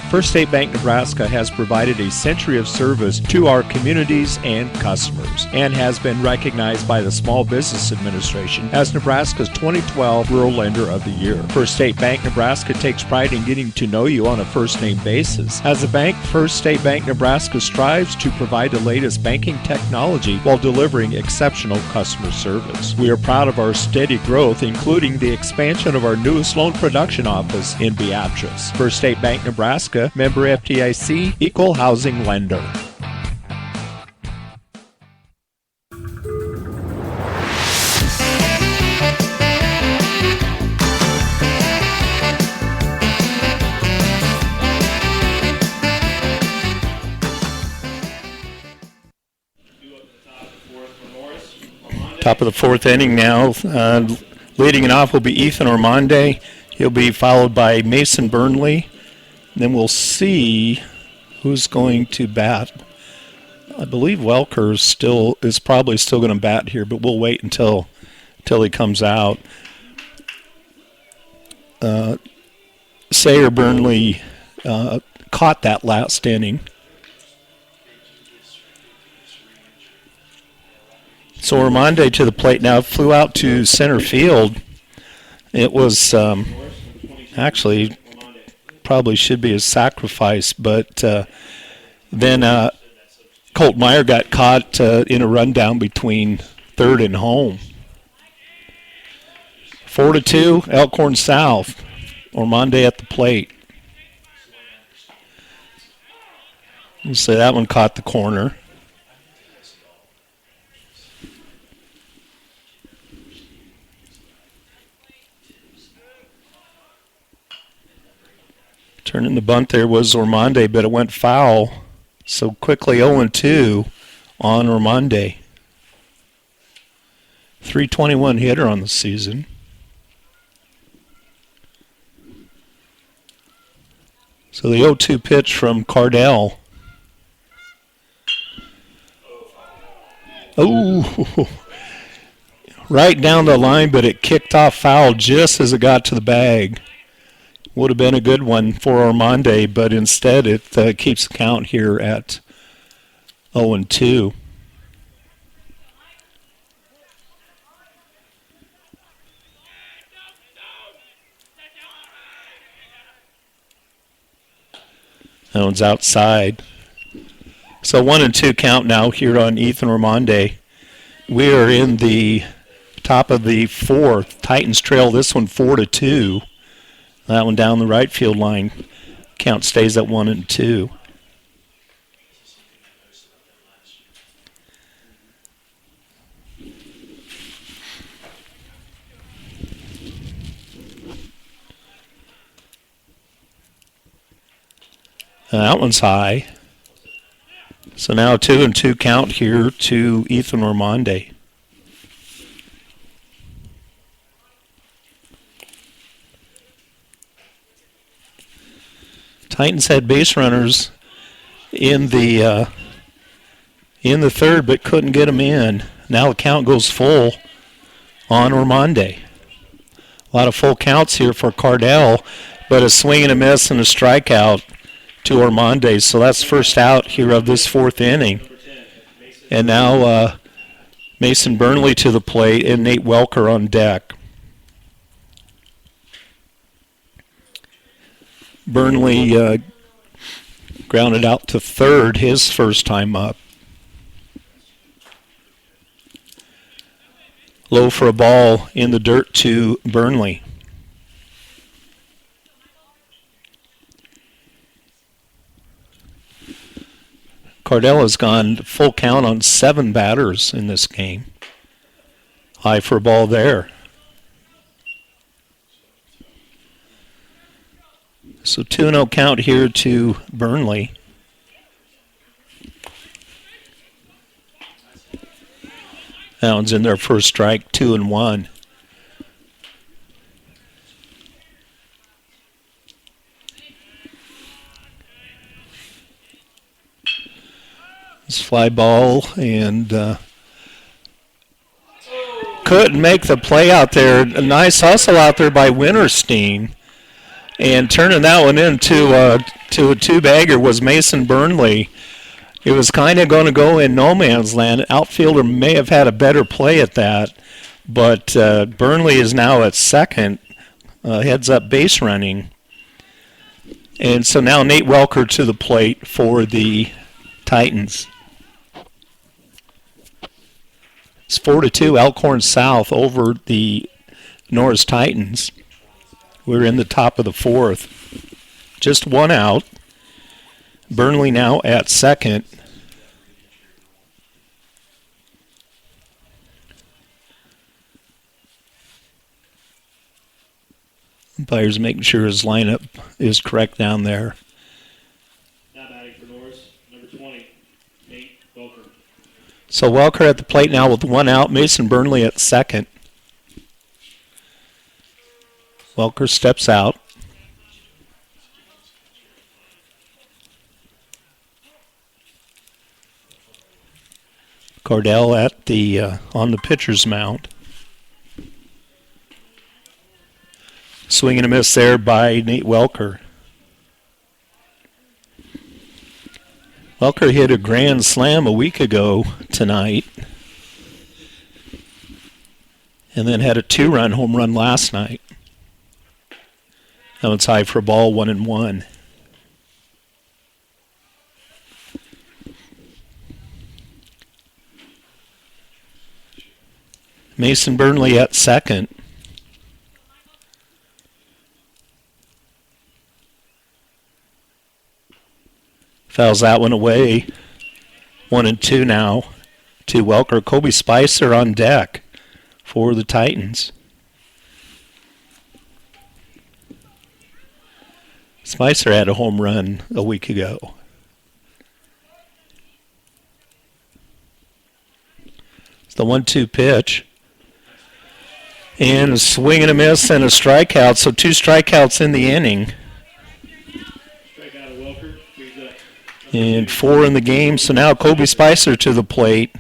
First State Bank Nebraska has provided a century of service to our communities and customers and has been recognized by the Small Business Administration as Nebraska's 2012 Rural Lender of the Year. First State Bank Nebraska takes pride in getting to know you on a first-name basis. As a bank, First State Bank Nebraska strives to provide the latest banking technology while delivering exceptional customer service. We are proud of our steady growth, including the expansion of our newest loan production office in Beatrice. First State Bank Nebraska, member FDIC, equal housing lender. Top of the 4th inning now. Leading it off will be Ethan Ormonde. He'll be followed by Mason Burnley. Then we'll see who's going to bat. I believe Welker is probably still going to bat here, but we'll wait until he comes out. Sayer Burnley caught that last inning. So Ormonde to the plate now, flew out to center field. It was actually probably should be a sacrifice, but then Colt Meyer got caught in a rundown between third and home. 4-2, Elkhorn South. Ormonde at the plate. We'll say that one caught the corner. Turning the bunt there was Ormonde, but it went foul. So quickly 0-2 on Ormonde. 321 hitter on the season. So the 0-2 pitch from Cardell. Oh, right down the line, but it kicked off foul just as it got to the bag. Would have been a good one for Ormonde, but instead it keeps the count here at 0-2. That one's outside. So 1-2 count now here on Ethan Ormonde. We are in the top of the 4th. Titans trail this one 4-2. That one down the right field line. Count stays at 1-2. That one's high. So now 2-2 count here to Ethan Ormonde. Titans had base runners in the in the third, but couldn't get him in. Now the count goes full on Ormonde. A lot of full counts here for Cardell, but a swing and a miss and a strikeout to Ormonde. So that's first out here of this fourth inning. And now Mason Burnley to the plate and Nate Welker on deck. Burnley grounded out to third his first time up. Low for a ball in the dirt to Burnley. Cardell has gone full count on 7 batters in this game. High for a ball there. So 2-0 count here to Burnley. That one's in their first strike, 2-1. This fly ball and couldn't make the play out there. A nice hustle out there by Winterstein. And turning that one into a two-bagger was Mason Burnley. It was kind of going to go in no man's land. Outfielder may have had a better play at that, but Burnley is now at second, heads up base running. And so now Nate Welker to the plate for the Titans. It's 4-2 Elkhorn South over the Norris Titans. We're in the top of the fourth. Just one out. Burnley now at second. Umpires making sure his lineup is correct down there. Now batting for Norris, number 20, Nate Welker. So Welker at the plate now with one out. Mason Burnley at second. Welker steps out. Cardell at the on the pitcher's mound. Swing and a miss there by Nate Welker. Welker hit a grand slam a week ago tonight, and then had a 2-run home run last night. That one's high for a ball, 1-1. Mason Burnley at second. Fouls that one away. 1-2 now to Welker. Kobe Spicer on deck for the Titans. Spicer had a home run a week ago. It's the 1-2 pitch. And a swing and a miss and a strikeout. So 2 strikeouts in the inning. Strikeout of Welker. And 4 in the game. So now Kobe Spicer to the plate.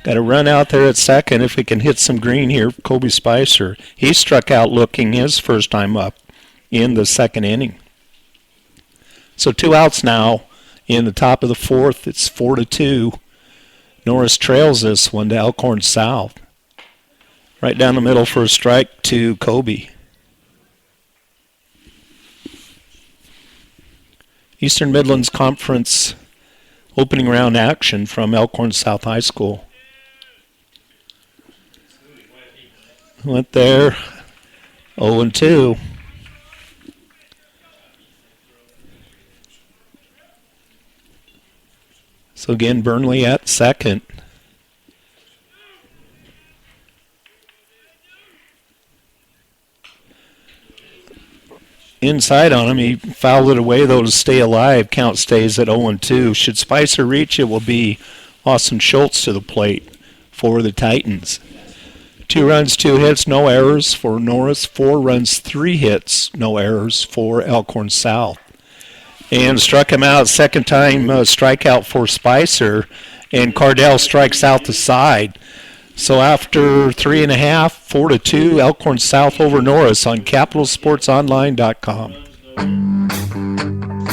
Got a run out there at second if we can hit some green here. Kobe Spicer. He struck out looking his first time up in the second inning. So 2 outs now in the top of the fourth. It's 4-2. Norris trails this one to Elkhorn South. Right down the middle for a strike to Kobe. Eastern Midlands Conference opening round action from Elkhorn South High School. Went there, 0-2. So again, Burnley at second. Inside on him, he fouled it away though to stay alive. Count stays at 0-2. Should Spicer reach, it will be Austin Schultz to the plate for the Titans. 2 runs, 2 hits, no errors for Norris. 4 runs, 3 hits, no errors for Elkhorn South. and struck him out. Second time strikeout for Spicer, and Cardell strikes out the side. So after 3.5, 4-2, Elkhorn South over Norris on CapitalSportsOnline.com.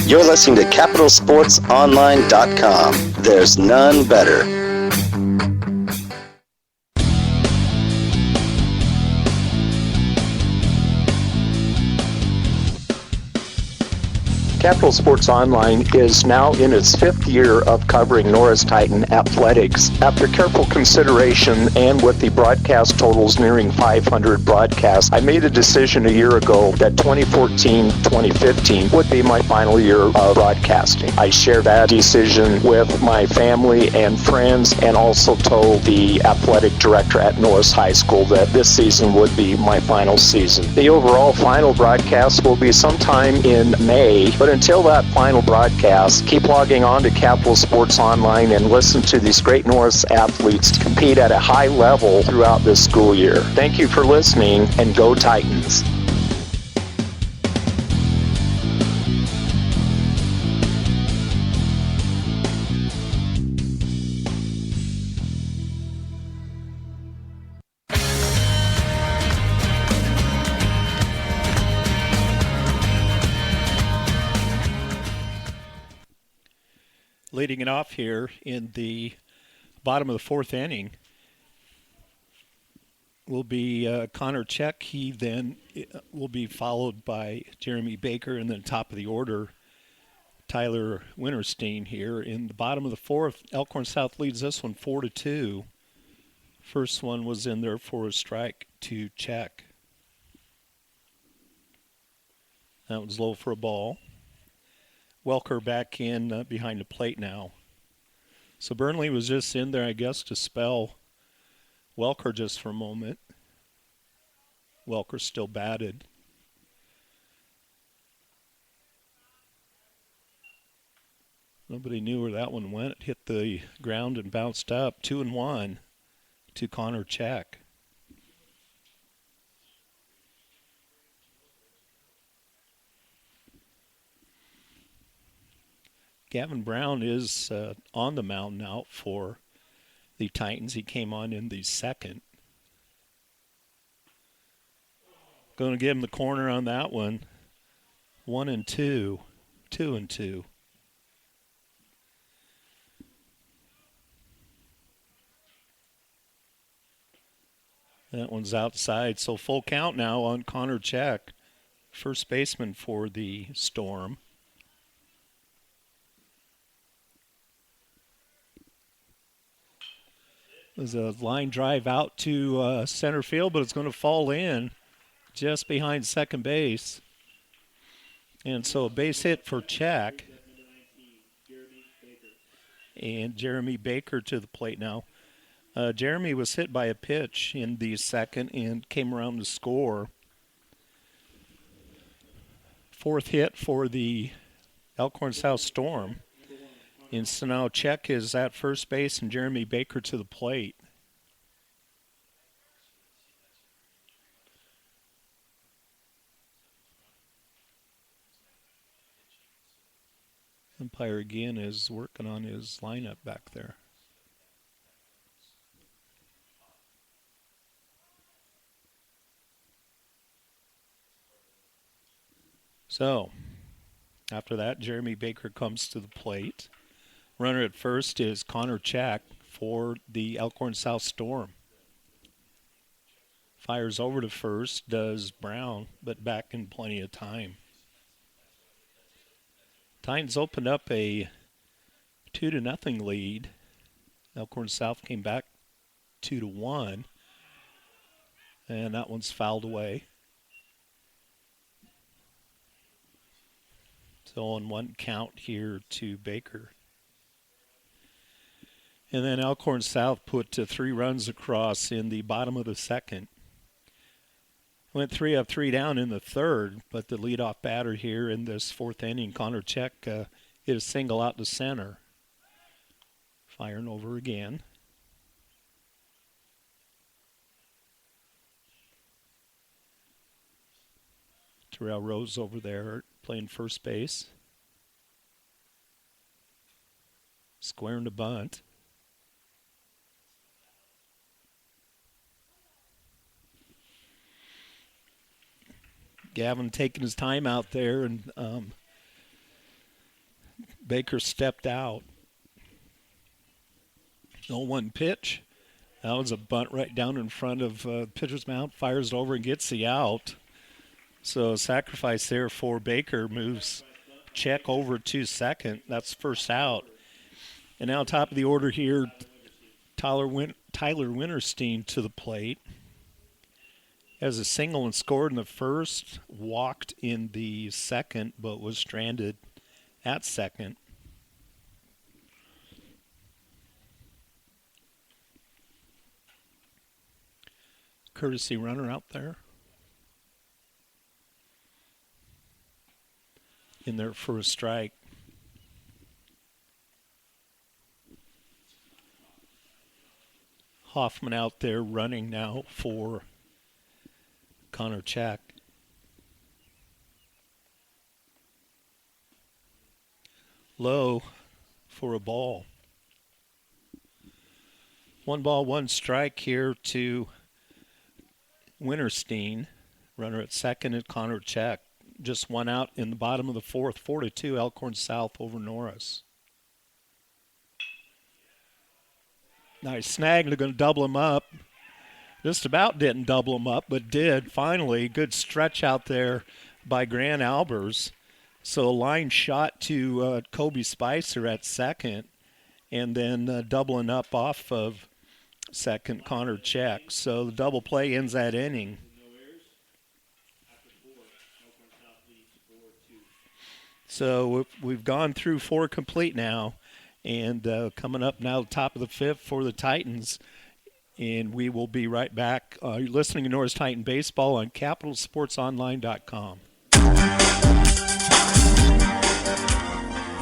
You're listening to CapitalSportsOnline.com. There's none better. Capital Sports Online is now in its 5th year of covering Norris Titan athletics. After careful consideration and with the broadcast totals nearing 500 broadcasts, I made a decision a year ago that 2014-2015 would be my final year of broadcasting. I shared that decision with my family and friends, and also told the athletic director at Norris High School that this season would be my final season. The overall final broadcast will be sometime in May, but until that final broadcast, keep logging on to Capital Sports Online and listen to these great Norris athletes compete at a high level throughout this school year. Thank you for listening, and go Titans. Leading it off here in the bottom of the 4th inning will be Connor Check. He then will be followed by Jeremy Baker, and then top of the order, Tyler Winterstein here. In the bottom of the 4th, Elkhorn South leads this one 4-2. First one was in there for a strike to Check. That was low for a ball. Welker back in behind the plate now. So Burnley was just in there, I guess, to spell Welker just for a moment. Welker still batted. Nobody knew where that one went. It hit the ground and bounced up. 2-1 to Connor Check. Gavin Brown is on the mound now for the Titans. He came on in the 2nd. Going to give him the corner on that one. 1-2. 2-2. That one's outside. So full count now on Connor Check, first baseman for the Storm. There's a line drive out to center field, but it's going to fall in just behind second base. And so a base hit for Check. And Jeremy Baker to the plate now. Jeremy was hit by a pitch in the 2nd and came around to score. 4th hit for the Elkhorn South Storm. And so now Check is at first base and Jeremy Baker to the plate. Umpire again is working on his lineup back there. So, after that, Jeremy Baker comes to the plate. Runner at first is Connor Check for the Elkhorn South Storm. Fires over to first, does Brown, but back in plenty of time. Titans opened up a 2-0 lead. Elkhorn South came back 2-1, and that one's fouled away. So on one count here to Baker. And then Elkhorn South put 3 runs across in the bottom of the 2nd. Went 3 up, 3 down in the 3rd, but the leadoff batter here in this 4th inning, Connor Check, hit a single out to center. Firing over again. Terrell Rose over there playing first base. Squaring to bunt. Gavin taking his time out there, and Baker stepped out. 0-1 pitch. That was a bunt right down in front of pitcher's mound. Fires it over and gets the out. So sacrifice there for Baker. Moves check over to second. That's first out. And now top of the order here, Tyler Winterstein to the plate. Has a single and scored in the first. Walked in the second, but was stranded at second. Courtesy runner out there. In there for a strike. Hoffman out there running now for Connor Check. Low for a ball. 1 ball, 1 strike here to Winterstein. Runner at second and Connor Check. Just 1 out in the bottom of the 4th. 4-2 Elkhorn South over Norris. Nice snag. They're going to double him up. Just about didn't double him up, but did finally. Good stretch out there by Grant Albers. So a line shot to Kobe Spicer at second, and then doubling up off of second, Connor Check. So the double play ends that inning. So we've gone through 4 complete now, and coming up now top of the 5th for the Titans. And we will be right back. You're listening to Norris Titan Baseball on CapitalSportsOnline.com.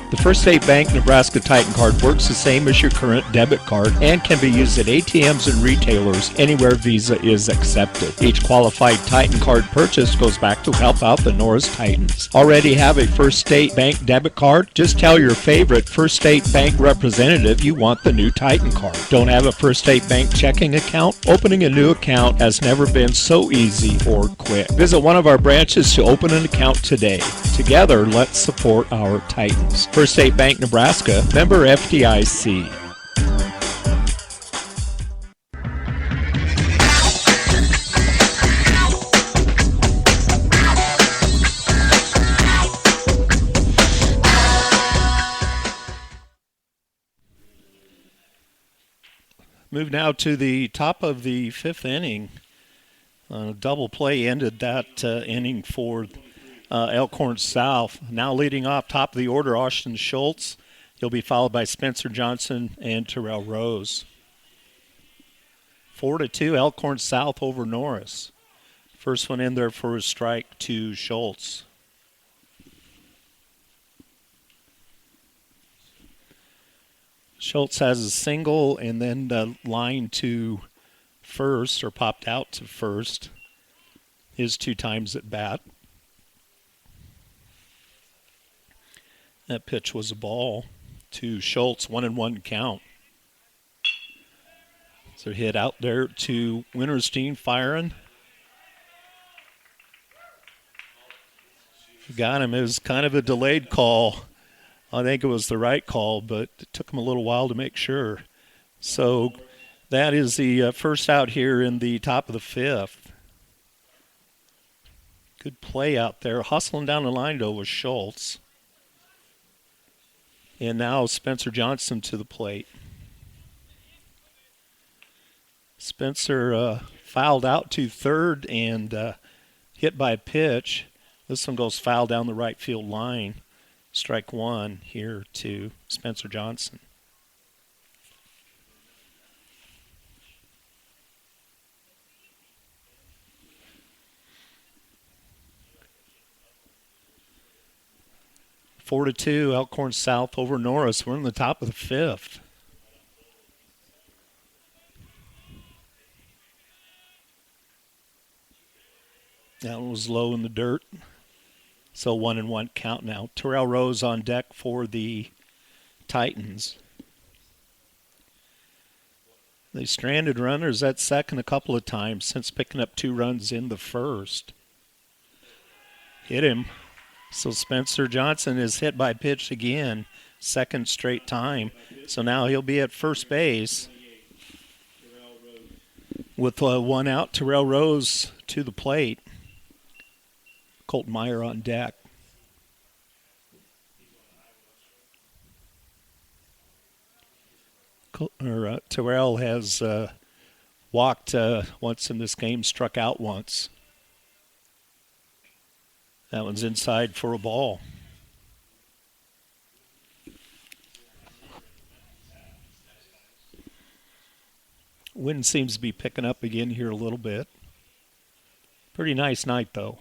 The First State Bank Nebraska Titan Card works the same as your current debit card and can be used at ATMs and retailers anywhere Visa is accepted. Each qualified Titan Card purchase goes back to help out the Norris Titans. Already have a First State Bank debit card? Just tell your favorite First State Bank representative you want the new Titan Card. Don't have a First State Bank checking account? Opening a new account has never been so easy or quick. Visit one of our branches to open an account today. Together, let's support our Titans. First State Bank Nebraska, member FDIC. Move now to the top of the 5th inning. Double play ended that inning for Elkhorn South. Now leading off top of the order, Austin Schultz. He'll be followed by Spencer Johnson and Terrell Rose. 4-2 Elkhorn South over Norris. First one in there for a strike to Schultz. Schultz has a single and then the line to first, or popped out to first, his 2 times at bat. That pitch was a ball to Schultz, 1-1 count. So hit out there to Winterstein firing. Got him. It was kind of a delayed call. I think it was the right call, but it took him a little while to make sure. So that is the first out here in the top of the 5th. Good play out there. Hustling down the line, though, was Schultz. And now Spencer Johnson to the plate. Spencer fouled out to third and hit by a pitch. This one goes foul down the right field line. Strike 1 here to Spencer Johnson. Four to 2, Elkhorn South over Norris. We're in the top of the 5th. That one was low in the dirt. So 1-1 count now. Terrell Rose on deck for the Titans. They stranded runners at second a couple of times since picking up 2 runs in the first. Hit him. So Spencer Johnson is hit by pitch again, second straight time. So now he'll be at first base. With 1 out, Terrell Rose to the plate. Colton Meyer on deck. Terrell has walked once in this game, struck out once. That one's inside for a ball. Wind seems to be picking up again here a little bit. Pretty nice night, though.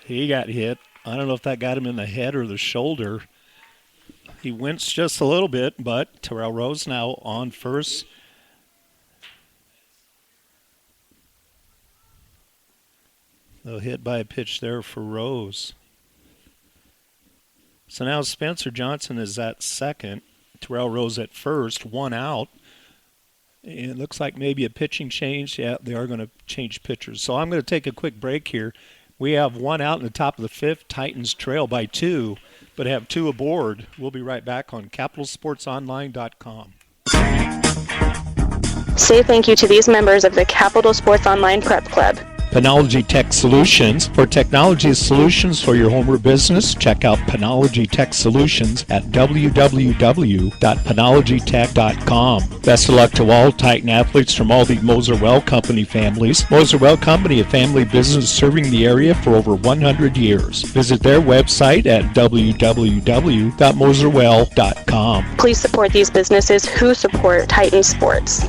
He got hit. I don't know if that got him in the head or the shoulder. He winced just a little bit, but Terrell Rose now on first. A hit by a pitch there for Rose. So now Spencer Johnson is at second. Terrell Rose at first, 1 out. And it looks like maybe a pitching change. Yeah, they are going to change pitchers. So I'm going to take a quick break here. We have 1 out in the top of the 5th. Titans trail by 2, but have 2 aboard. We'll be right back on CapitalSportsOnline.com. Say thank you to these members of the Capital Sports Online Prep Club. Panology Tech Solutions. For technology solutions for your home or business, check out Panology Tech Solutions at www.panologytech.com. Best of luck to all Titan athletes from all the Moser Well Company families. Moser Well Company, a family business serving the area for over 100 years. Visit their website at www.moserwell.com. Please support these businesses who support Titan Sports.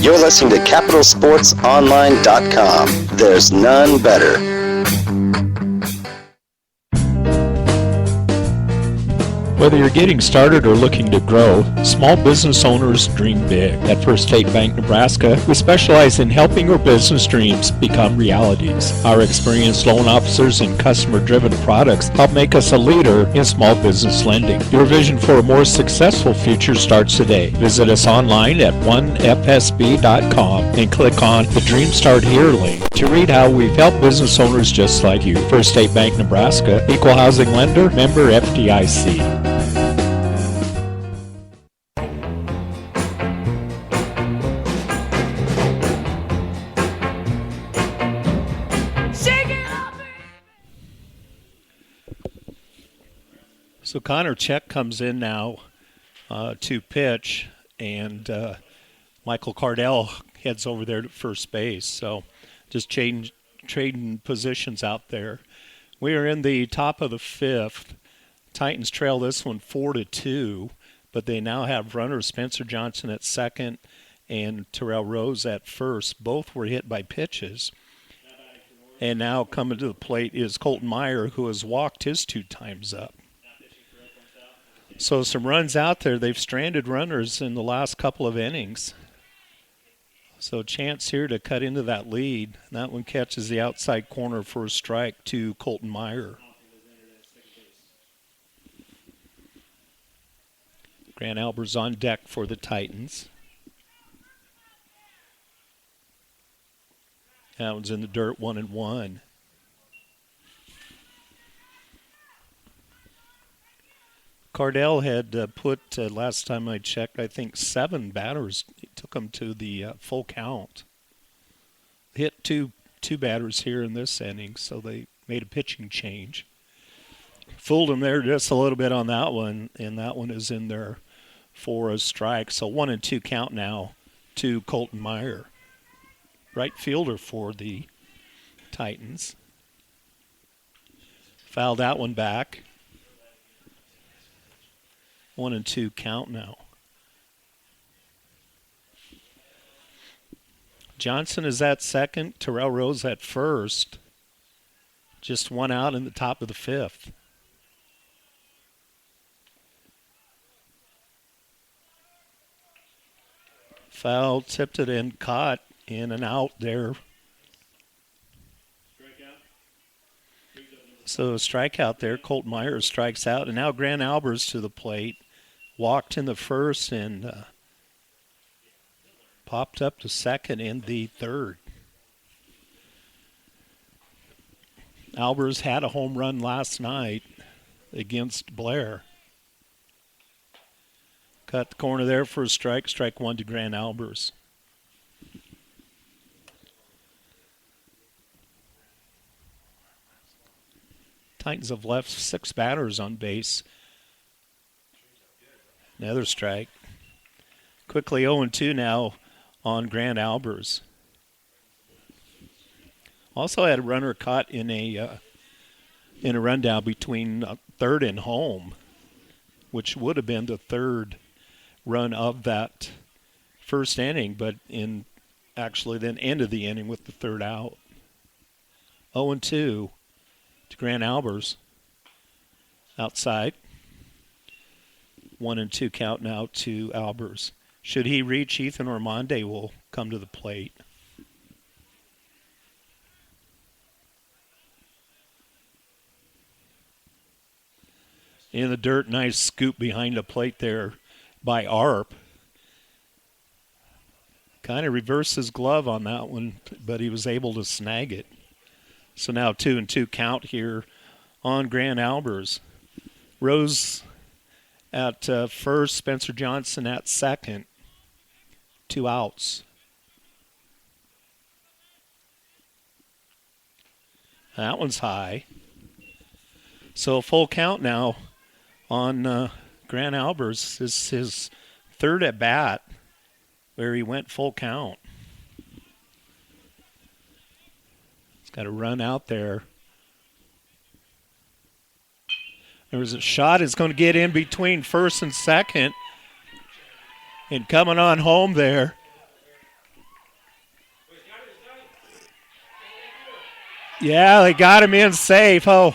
You're listening to CapitalSportsOnline.com. There's none better. Whether you're getting started or looking to grow, small business owners dream big. At First State Bank Nebraska, we specialize in helping your business dreams become realities. Our experienced loan officers and customer-driven products help make us a leader in small business lending. Your vision for a more successful future starts today. Visit us online at onefsb.com and click on the Dream Start Here link to read how we've helped business owners just like you. First State Bank Nebraska, equal housing lender, member FDIC. So Connor Check comes in now to pitch, and Michael Cardell heads over there to first base. So just trading positions out there. We are in the top of the 5th. Titans trail this one 4-2, but they now have runners Spencer Johnson at second and Terrell Rose at first. Both were hit by pitches. And now coming to the plate is Colton Meyer, who has walked his 2 times up. So some runs out there. They've stranded runners in the last couple of innings. So chance here to cut into that lead. That one catches the outside corner for a strike to Colton Meyer. Grant Albert's on deck for the Titans. That one's in the dirt, 1-1. Cardell had put, last time I checked, I think 7 batters. He took them to the full count. Hit two batters here in this inning, so they made a pitching change. Fooled him there just a little bit on that one, and that one is in there for a strike. So 1-2 count now to Colton Meyer. Right fielder for the Titans. Fouled that one back. 1-2 count now. Johnson is at second. Terrell Rose at first. Just 1 out in the top of the 5th. Foul, tipped it in, caught, in and out there. So strikeout there. Colt Myers strikes out, and now Grant Albers to the plate. Walked in the first and popped up to second in the third. Albers had a home run last night against Blair. Cut the corner there for a strike. Strike one to Grant Albers. Titans have left 6 batters on base. Another strike. Quickly 0-2 now on Grant Albers. Also had a runner caught in a rundown between third and home, which would have been the third run of that first inning, but in actually then end of the inning with the third out. 0-2 to Grant Albers. Outside. 1-2 count now to Albers. Should he reach, Ethan Ormonde will come to the plate. In the dirt, nice scoop behind the plate there by Arp. Kind of reversed his glove on that one, but he was able to snag it. So now 2-2 count here on Grant Albers. Rose at first, Spencer Johnson at second. 2 outs. That one's high. So full count now on Grant Albers. This is his third at bat where he went full count. He's got a run out there. There was a shot. It's going to get in between first and second. And coming on home there. Yeah, they got him in safe. Oh,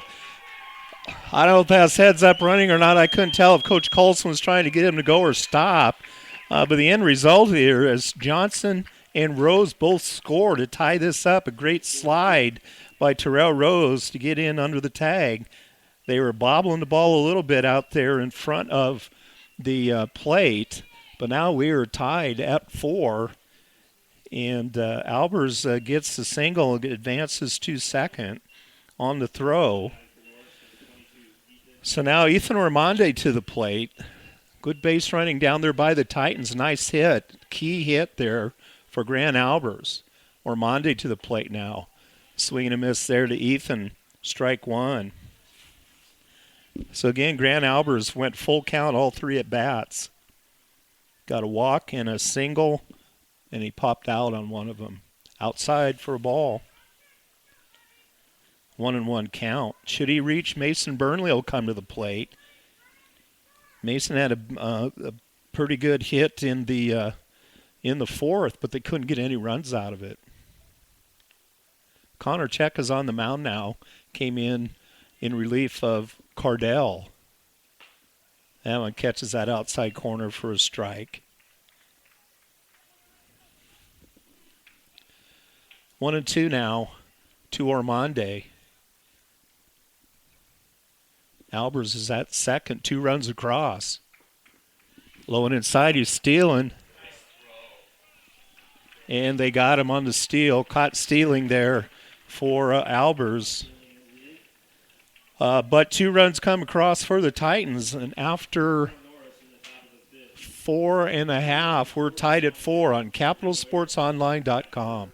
I don't know if that's heads up running or not. I couldn't tell if Coach Colson was trying to get him to go or stop. But the end result here is Johnson and Rose both score to tie this up. A great slide by Terrell Rose to get in under the tag. They were bobbling the ball a little bit out there in front of the plate, but now we are tied at 4. And Albers gets the single and advances to second on the throw. So now Ethan Ormonde to the plate. Good base running down there by the Titans. Nice hit. Key hit there for Grant Albers. Ormonde to the plate now. Swing and a miss there to Ethan. Strike one. So again, Grant Albers went full count all 3 at bats. Got a walk and a single, and he popped out on one of them. Outside for a ball. 1-1 count. Should he reach, Mason Burnley will come to the plate. Mason had a pretty good hit in the fourth, but they couldn't get any runs out of it. Connor Check is on the mound now. Came in relief of Cardell. That one catches that outside corner for a strike. 1-2 now to Ormonde. Albers is at second, 2 runs across. Low and inside, he's stealing. And they got him on the steal. Caught stealing there for Albers. But 2 runs come across for the Titans. And after 4.5, we're tied at 4 on CapitalSportsOnline.com.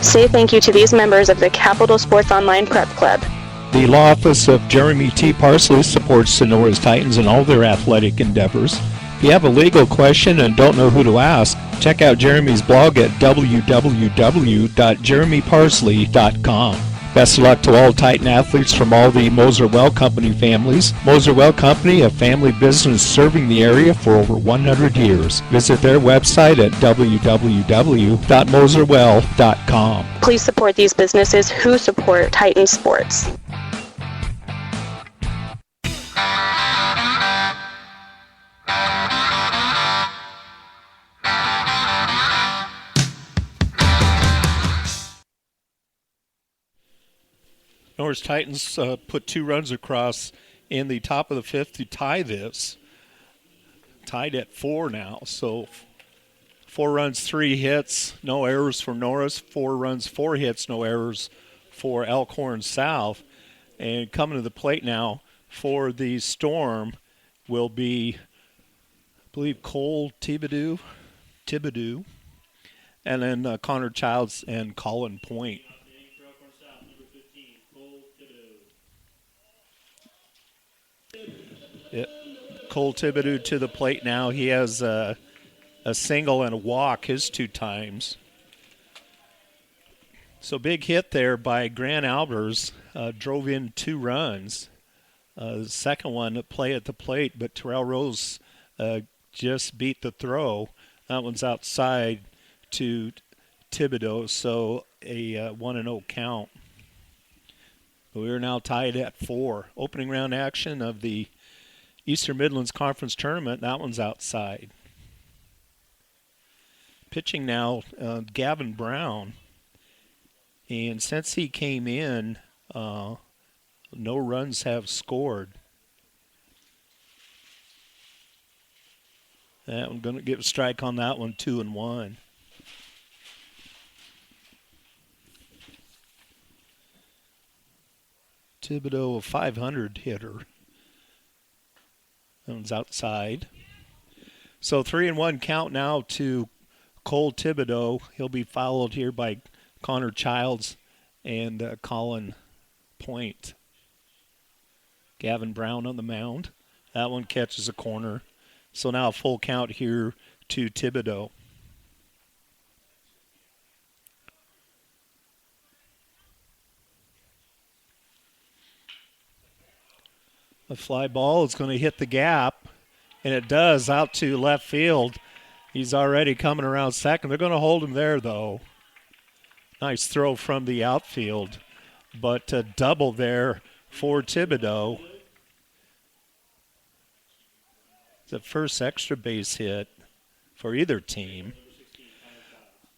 Say thank you to these members of the Capital Sports Online Prep Club. The law office of Jeremy T. Parsley supports the Norris Titans in all their athletic endeavors. If you have a legal question and don't know who to ask, check out Jeremy's blog at www.jeremyparsley.com. Best of luck to all Titan athletes from all the Moser Well Company families. Moser Well Company, a family business serving the area for over 100 years. Visit their website at www.moserwell.com. Please support these businesses who support Titan Sports. Norris Titans put 2 runs across in the top of the 5th to tie this. Tied at 4 now, so 4 runs, 3 hits, no errors for Norris. 4 runs, 4 hits, no errors for Elkhorn South. And coming to the plate now for the Storm will be, I believe, Cole Thibodeau, and then Connor Childs and Colin Point. Yep. Cole Thibodeau to the plate now. He has a single and a walk his 2 times. So big hit there by Grant Albers, drove in 2 runs. The second one, play at the plate, but Terrell Rose just beat the throw. That one's outside to Thibodeau, so a 1-0 count. We are now tied at 4. Opening round action of the Eastern Midlands Conference Tournament. That one's outside. Pitching now, Gavin Brown. And since he came in, no runs have scored. That one going to get a strike on that one, 2-1. Thibodeau, a 500 hitter. That one's outside. So 3-1 count now to Cole Thibodeau. He'll be followed here by Connor Childs and Colin Point. Gavin Brown on the mound. That one catches a corner. So now a full count here to Thibodeau. A fly ball is going to hit the gap, and it does, out to left field. He's already coming around second. They're going to hold him there, though. Nice throw from the outfield, but a double there for Thibodeau. It's the first extra base hit for either team.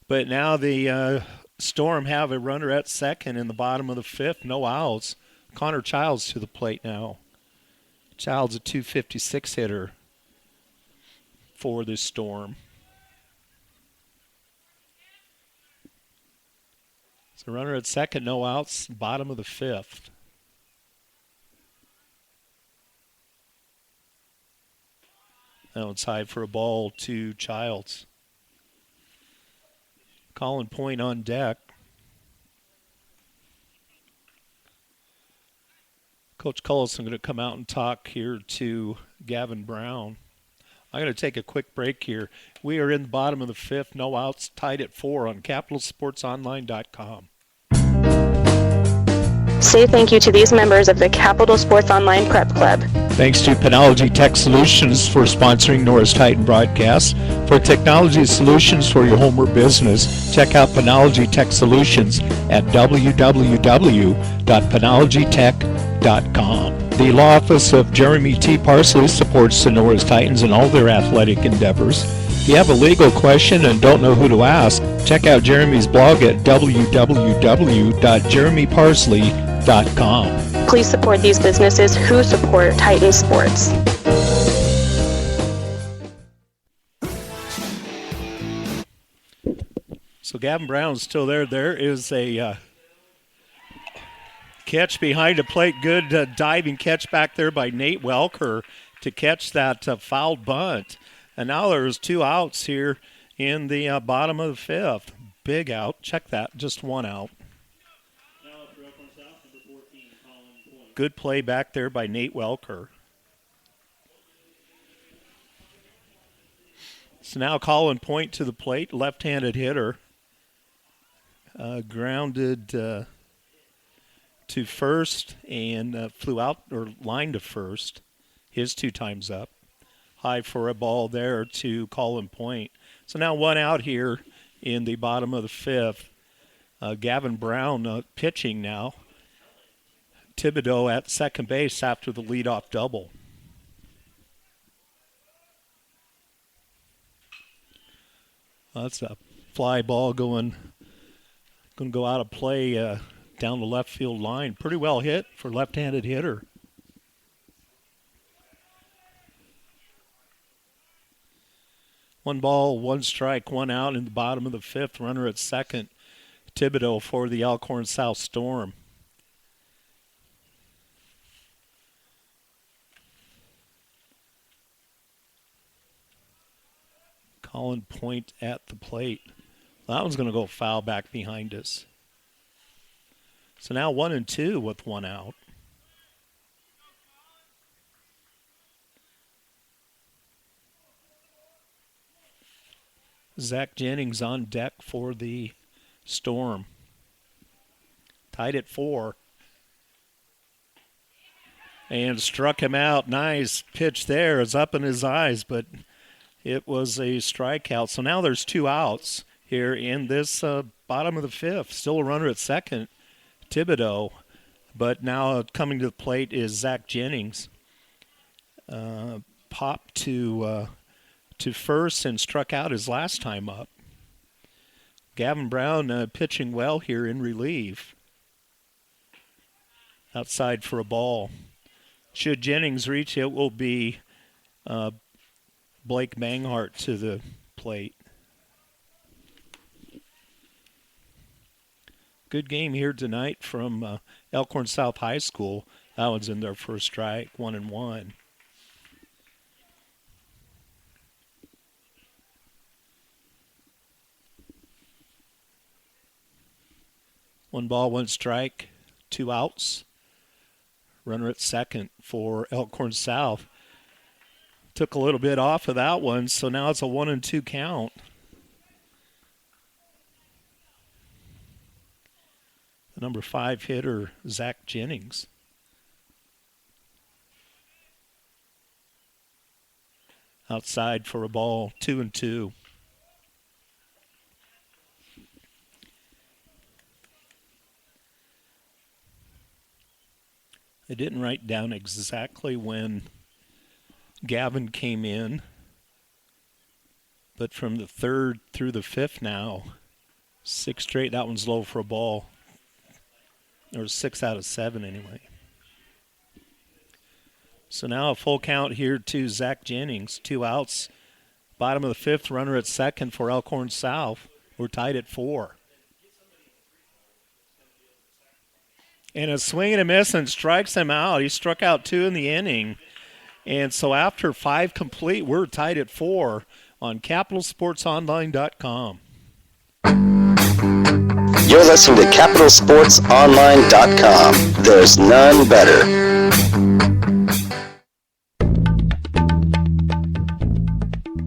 But now the Storm have a runner at second in the bottom of the 5th, no outs. Connor Childs to the plate now. Childs a .256 hitter for the Storm. So runner at second, no outs, bottom of the 5th. That one's high for a ball to Childs. Colin Point on deck. Coach Cullison going to come out and talk here to Gavin Brown. I'm going to take a quick break here. We are in the bottom of the 5th, no outs, tied at 4 on CapitalSportsOnline.com. Say thank you to these members of the Capital Sports Online Prep Club. Thanks to Penology Tech Solutions for sponsoring Norris Titan Broadcast. For technology solutions for your home or business, check out Penology Tech Solutions at www.penologytech.com. The law office of Jeremy T. Parsley supports the Norris Titans in all their athletic endeavors. If you have a legal question and don't know who to ask, check out Jeremy's blog at www.jeremyparsley.com. Please support these businesses who support Titan Sports. So Gavin Brown's still there. There is a catch behind the plate. Good diving catch back there by Nate Welker to catch that foul bunt. And now there's 2 outs here in the bottom of the 5th. Big out. Check that. Just 1 out. Good play back there by Nate Welker. So now Colin Point to the plate, left-handed hitter. Grounded to first and flew out or lined to first. His 2 times up. High for a ball there to Colin Point. So now 1 out here in the bottom of the 5th. Gavin Brown pitching now. Thibodeau at second base after the leadoff double. That's a fly ball going to go out of play down the left field line. Pretty well hit for left-handed hitter. One ball, one strike, one out in the bottom of the fifth. Runner at second. Thibodeau for the Elkhorn South Storm. Colin Point at the plate. That one's going to go foul back behind us. So now 1-2 with one out. Zach Jennings on deck for the Storm. Tied at 4. And struck him out. Nice pitch there. It's up in his eyes, but it was a strikeout. So now there's 2 outs here in this bottom of the fifth. Still a runner at second, Thibodeau. But now coming to the plate is Zach Jennings. Popped to first and struck out his last time up. Gavin Brown pitching well here in relief. Outside for a ball. Should Jennings reach, it will be Blake Manghart to the plate. Good game here tonight from Elkhorn South High School. That one's in their first strike, 1-1. One ball, one strike, 2 outs. Runner at second for Elkhorn South. Took a little bit off of that one, so now it's a 1-2 count. The number 5 hitter, Zach Jennings. Outside for a ball, 2-2. I didn't write down exactly when Gavin came in, but from the third through the fifth now, 6 straight. That one's low for a ball. Or 6 out of 7 anyway. So now a full count here to Zach Jennings. 2 outs. Bottom of the fifth, runner at second for Elkhorn South. We're tied at 4. And a swing and a miss and strikes him out. He struck out 2 in the inning. And so after 5 complete, we're tied at 4 on CapitalSportsOnline.com. You're listening to CapitalSportsOnline.com. There's none better.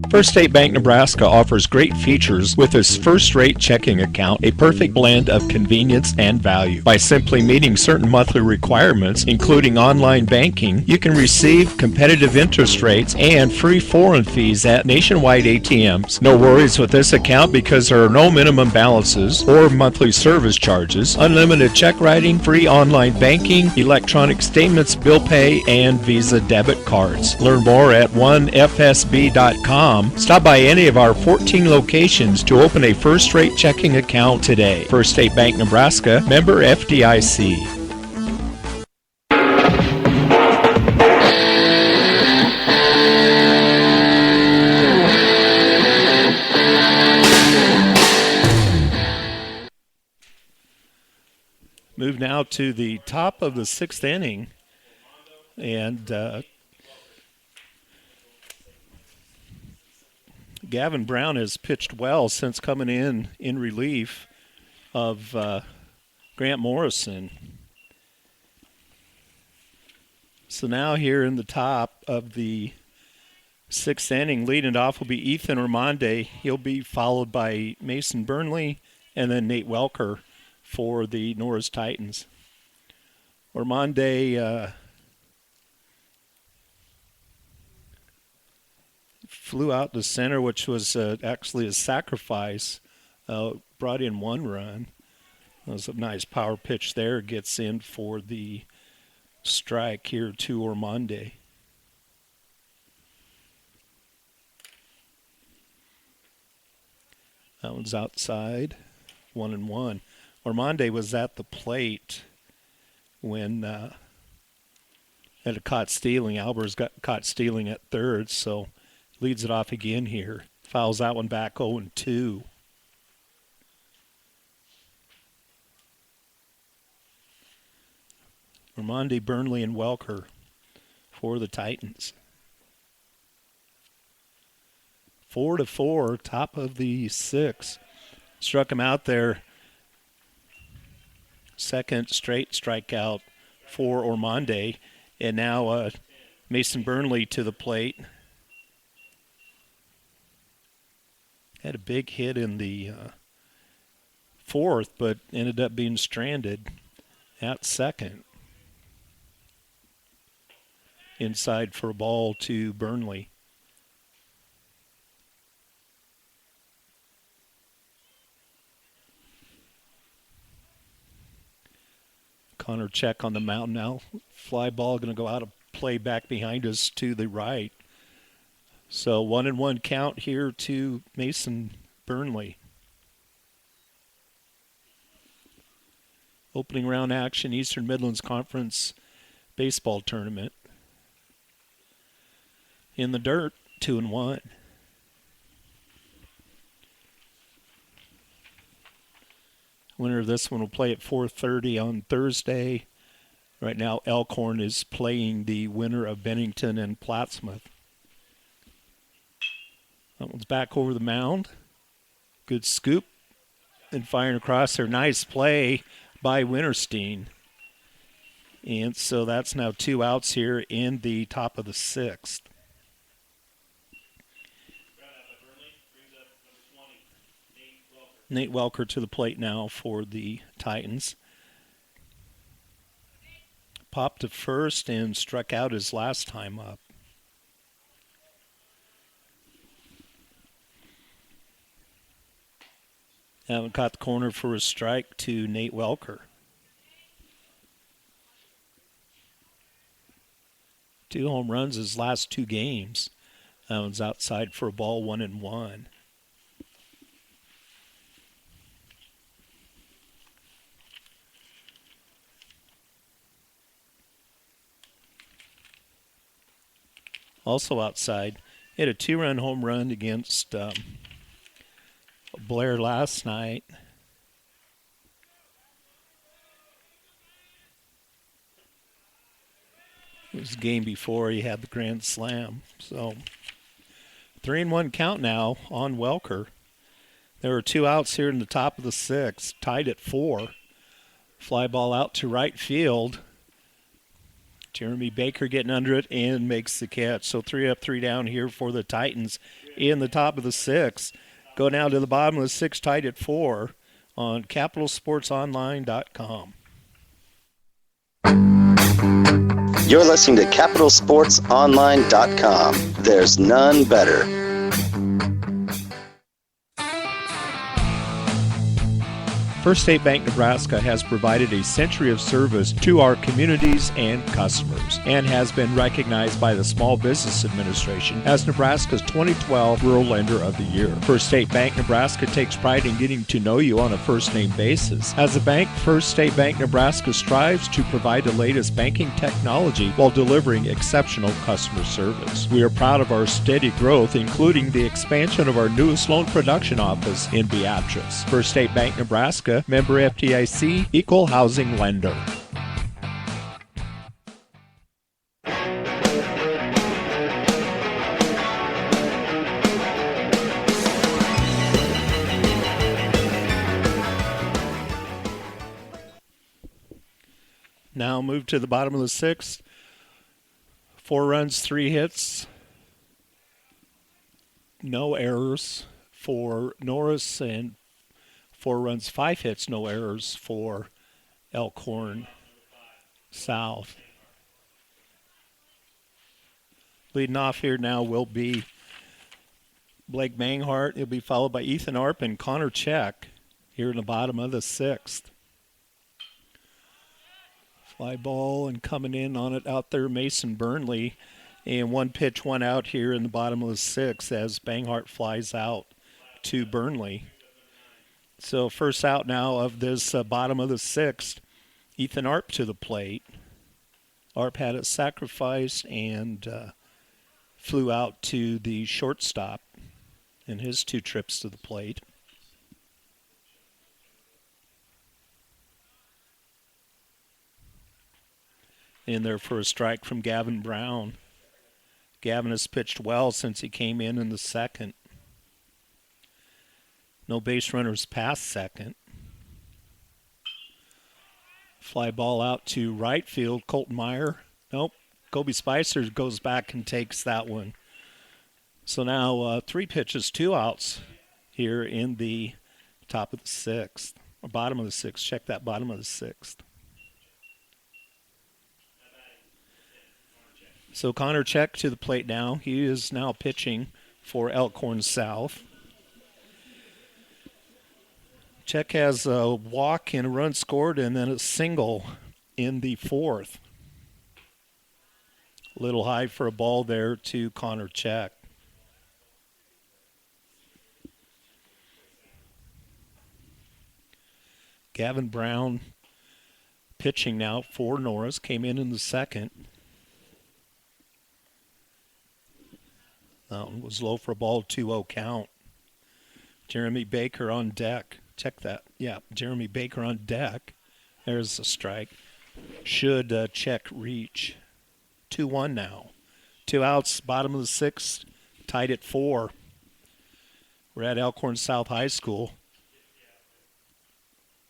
First State Bank Nebraska offers great features with its first-rate checking account, a perfect blend of convenience and value. By simply meeting certain monthly requirements, including online banking, you can receive competitive interest rates and free foreign fees at nationwide ATMs. No worries with this account because there are no minimum balances or monthly service charges, unlimited check writing, free online banking, electronic statements, bill pay, and Visa debit cards. Learn more at 1fsb.com. Stop by any of our 14 locations to open a first-rate checking account today. First State Bank Nebraska, member FDIC. Move now to the top of the 6th inning. And Gavin Brown has pitched well since coming in relief of Grant Morrison. So now here in the top of the 6th inning, leading it off will be Ethan Ormonde. He'll be followed by Mason Burnley and then Nate Welker for the Norris Titans. Ormonde flew out to center, which was actually a sacrifice. Brought in 1 run. That was a nice power pitch there. Gets in for the strike here to Ormonde. That one's outside. 1-1. Ormonde was at the plate when had caught stealing. Albers got caught stealing at third, so leads it off again here. Fouls that one back 0-2. Ormonde, Burnley, and Welker for the Titans. 4-4, top of the 6th. Struck him out there. Second straight strikeout for Ormonde. And now Mason Burnley to the plate. Had a big hit in the 4th, but ended up being stranded at second. Inside for a ball to Burnley. Connor check on the mound now. Fly ball going to go out of play back behind us to the right. So 1-1 count here to Mason Burnley. Opening round action, Eastern Midlands Conference baseball tournament. In the dirt, 2-1. Winner of this one will play at 4:30 on Thursday. Right now, Elkhorn is playing the winner of Bennington and Plattsmouth. That one's back over the mound. Good scoop. And firing across there. Nice play by Winterstein. And so that's now 2 outs here in the top of the 6th. Nate Welker to the plate now for the Titans. Popped to first and struck out his last time up. Haven't caught the corner for a strike to Nate Welker. 2 home runs his last 2 games. That one's outside for a ball, 1-1. Also outside, hit a 2-run home run against Blair last night. It was the game before he had the grand slam. So 3-1 count now on Welker. There are 2 outs here in the top of the 6th, tied at 4. Fly ball out to right field. Jeremy Baker getting under it and makes the catch. So 3 up, 3 down here for the Titans in the top of the 6th. Go down to the bottom of the 6th, tied at 4 on CapitalSportsOnline.com. You're listening to CapitalSportsOnline.com. There's none better. First State Bank Nebraska has provided a century of service to our communities and customers and has been recognized by the Small Business Administration as Nebraska's 2012 Rural Lender of the Year. First State Bank Nebraska takes pride in getting to know you on a first-name basis. As a bank, First State Bank Nebraska strives to provide the latest banking technology while delivering exceptional customer service. We are proud of our steady growth, including the expansion of our newest loan production office in Beatrice. First State Bank Nebraska, member FDIC, equal housing lender. Now move to the bottom of the 6th. 4 runs, 3 hits. No errors for Norris, and 4 runs, 5 hits, no errors for Elkhorn South. Leading off here now will be Blake Manghart. He'll be followed by Ethan Arp and Connor Check here in the bottom of the 6th. Fly ball and coming in on it out there, Mason Burnley. And 1 pitch, 1 out here in the bottom of the 6th as Banghart flies out to Burnley. So first out now of this bottom of the sixth, Ethan Arp to the plate. Arp had it sacrificed and flew out to the shortstop in his 2 trips to the plate. In there for a strike from Gavin Brown. Gavin has pitched well since he came in the second. No base runners past second. Fly ball out to right field. Colton Meyer. Nope. Kobe Spicer goes back and takes that one. So now 3 pitches, 2 outs here in the top of the sixth. Or bottom of the sixth. Check that bottom of the sixth. So Connor Check to the plate now. He is now pitching for Elkhorn South. Check has a walk and a run scored and then a single in the fourth. A little high for a ball there to Connor Check. Gavin Brown pitching now for Norris. Came in the second. That one was low for a ball, 2-0 count. Jeremy Baker on deck. Check that. Yeah, Jeremy Baker on deck. There's a strike. Should Check reach. 2-1 now. 2 outs, bottom of the sixth, tied at 4. We're at Elkhorn South High School.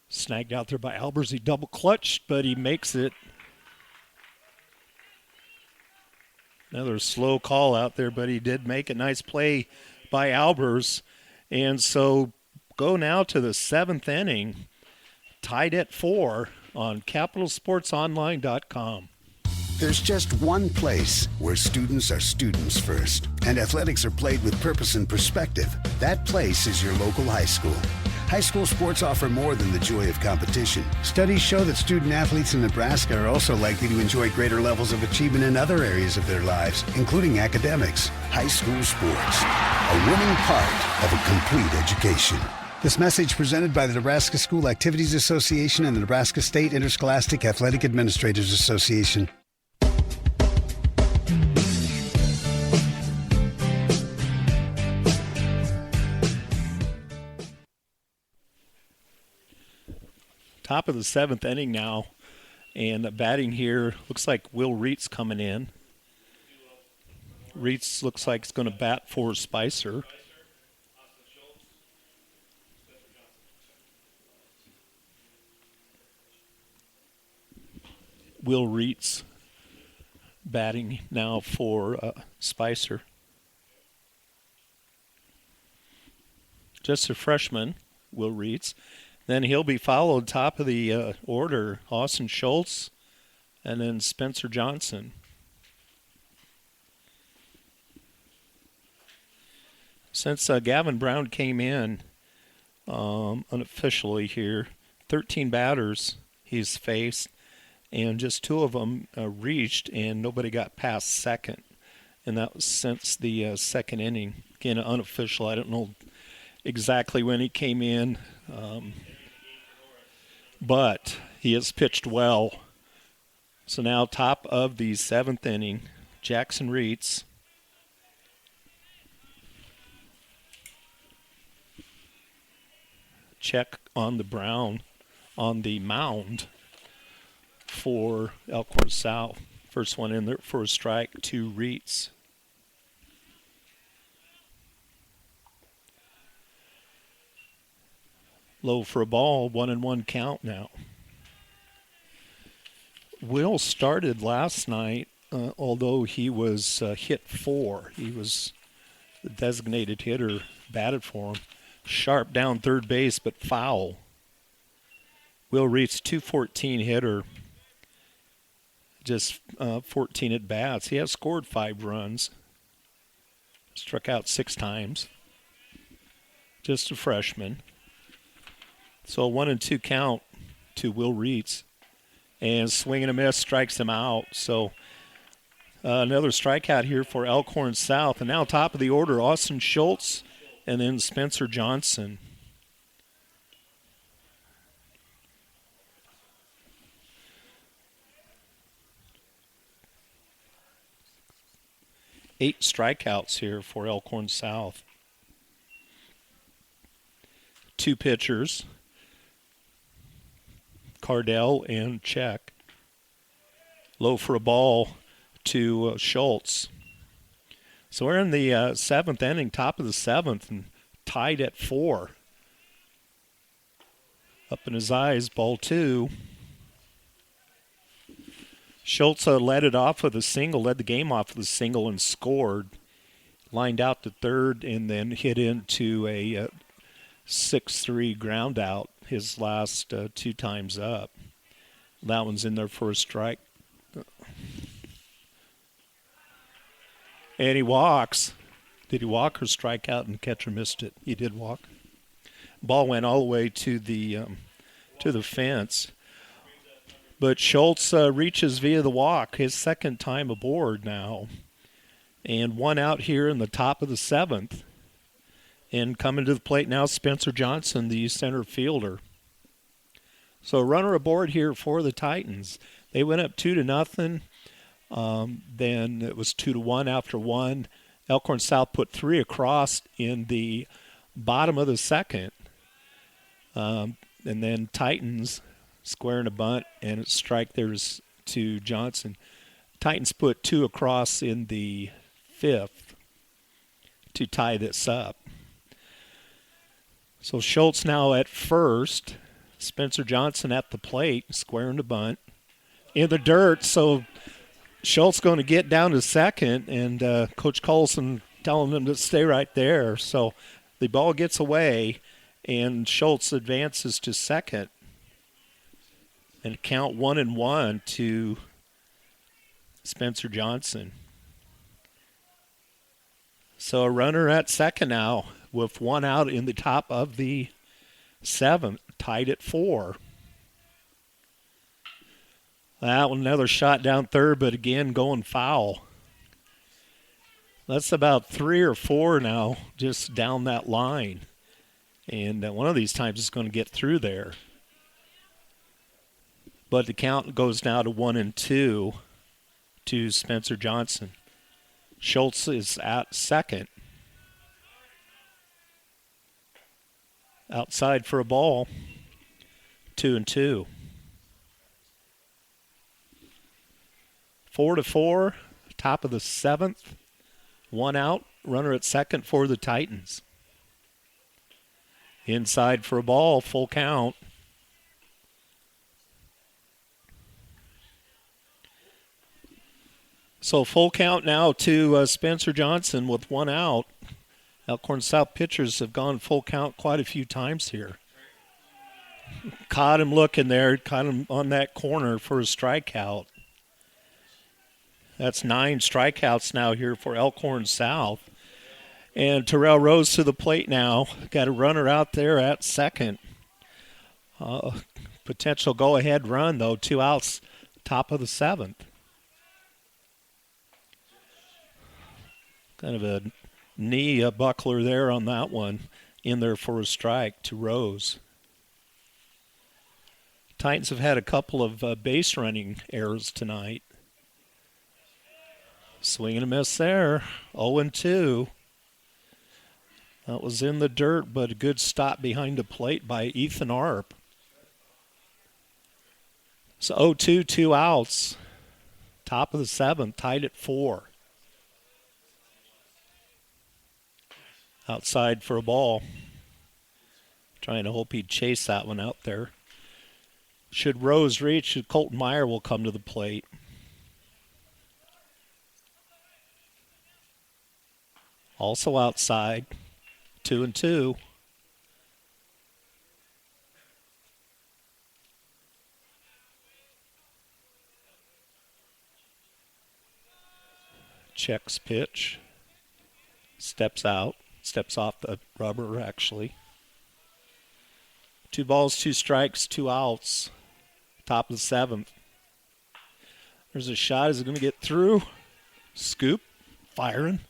Snagged out there by Albers. He double clutched, but he makes it. Another slow call out there, but he did make a nice play by Albers. And so go now to the 7th inning, tied at 4 on CapitalSportsOnline.com. There's just one place where students are students first, and athletics are played with purpose and perspective. That place is your local high school. High school sports offer more than the joy of competition. Studies show that student athletes in Nebraska are also likely to enjoy greater levels of achievement in other areas of their lives, including academics. High school sports, a winning part of a complete education. This message presented by the Nebraska School Activities Association and the Nebraska State Interscholastic Athletic Administrators Association. Top of the 7th inning now, and batting here looks like Will Reitz coming in. Reitz looks like he's going to bat for Spicer. Will Reitz batting now for Spicer. Just a freshman, Will Reitz. Then he'll be followed top of the order, Austin Schultz, and then Spencer Johnson. Since Gavin Brown came in unofficially here, 13 batters he's faced, and just 2 of them reached, and nobody got past second. And that was since the 2nd inning. Again, unofficial. I don't know exactly when he came in. But he has pitched well. So now top of the 7th inning, Jackson Reitz. Check on the Brown on the mound for Elkhorn South. First one in there for a strike to Reitz. Low for a ball, 1-1 count now. Will started last night, although he was hit 4. He was the designated hitter, batted for him. Sharp down third base, but foul. Will Reitz, 214 hitter, just 14 at bats. He has scored 5 runs, struck out 6 times. Just a freshman. So a 1-2 count to Will Reitz. And swing and a miss strikes him out. So another strikeout here for Elkhorn South. And now top of the order, Austin Schultz and then Spencer Johnson. 8 strikeouts here for Elkhorn South. 2 pitchers, Cardell and Check. Low for a ball to Schultz. So we're in the 7th inning, top of the 7th, and tied at 4. Up in his eyes, ball 2. Schultz led it off with a single, led the game off with a single and scored. Lined out to third and then hit into a 6-3 ground out his last 2 times up. That one's in there for a strike. And he walks. Did he walk or strike out and catcher missed it? He did walk. Ball went all the way to the fence. But Schultz reaches via the walk, his 2nd time aboard now. And 1 out here in the top of the 7th. And coming to the plate now, Spencer Johnson, the center fielder. So a runner aboard here for the Titans. They went up 2-0. Then it was 2-1 after 1. Elkhorn South put 3 across in the bottom of the 2nd. And then Titans squaring a bunt and a strike there's to Johnson. Titans put 2 across in the 5th to tie this up. So Schultz now at first. Spencer Johnson at the plate, squaring the bunt. In the dirt, so Schultz going to get down to second, and Coach Colson telling him to stay right there. So the ball gets away, and Schultz advances to second. And count 1-1 to Spencer Johnson. So a runner at second now with 1 out in the top of the 7th, tied at 4. That one, another shot down third, but again going foul. That's about 3 or 4 now just down that line. And one of these times it's going to get through there. But the count goes now to 1-2 to Spencer Johnson. Schultz is at second. Outside for a ball. 2-2. 4-4, top of the 7th. 1 out, runner at second for the Titans. Inside for a ball, full count. So full count now to Spencer Johnson with 1 out. Elkhorn South pitchers have gone full count quite a few times here. Caught him looking there, caught him on that corner for a strikeout. That's 9 strikeouts now here for Elkhorn South. And Terrell Rose to the plate now. Got a runner out there at second. Potential go-ahead run, though. 2 outs, top of the 7th. Kind of a knee buckler there on that one. In there for a strike to Rose. Titans have had a couple of base running errors tonight. Swing and a miss there. 0-2. That was in the dirt, but a good stop behind the plate by Ethan Arp. So 0-2, 2 outs. Top of the 7th, tied at 4. Outside for a ball. Trying to hope he'd chase that one out there. Should Rose reach, Colton Meyer will come to the plate. Also outside, 2-2. Checks pitch. Steps out. Steps off the rubber, actually. 2 balls, 2 strikes, 2 outs. Top of the 7th. There's a shot. Is it going to get through? Scoop. Firing.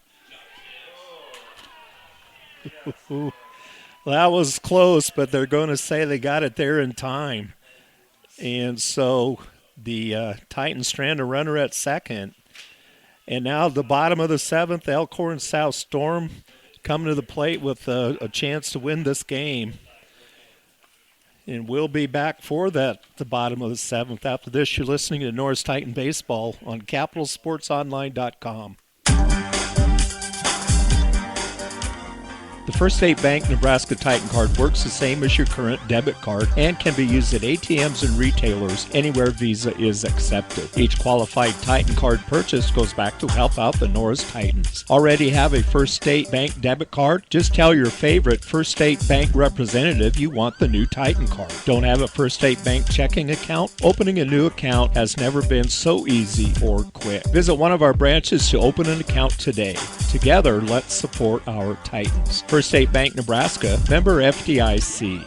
That was close, but they're going to say they got it there in time. And so the Titans strand a runner at second. And now the bottom of the seventh, Elkhorn South Storm coming to the plate with a chance to win this game. And we'll be back for that at the bottom of the seventh. After this, you're listening to Norris Titan Baseball on CapitalSportsOnline.com. The First State Bank Nebraska Titan card works the same as your current debit card and can be used at ATMs and retailers anywhere Visa is accepted. Each qualified Titan card purchase goes back to help out the Norris Titans. Already have a First State Bank debit card? Just tell your favorite First State Bank representative you want the new Titan card. Don't have a First State Bank checking account? Opening a new account has never been so easy or quick. Visit one of our branches to open an account today. Together, let's support our Titans. First State Bank Nebraska, member FDIC.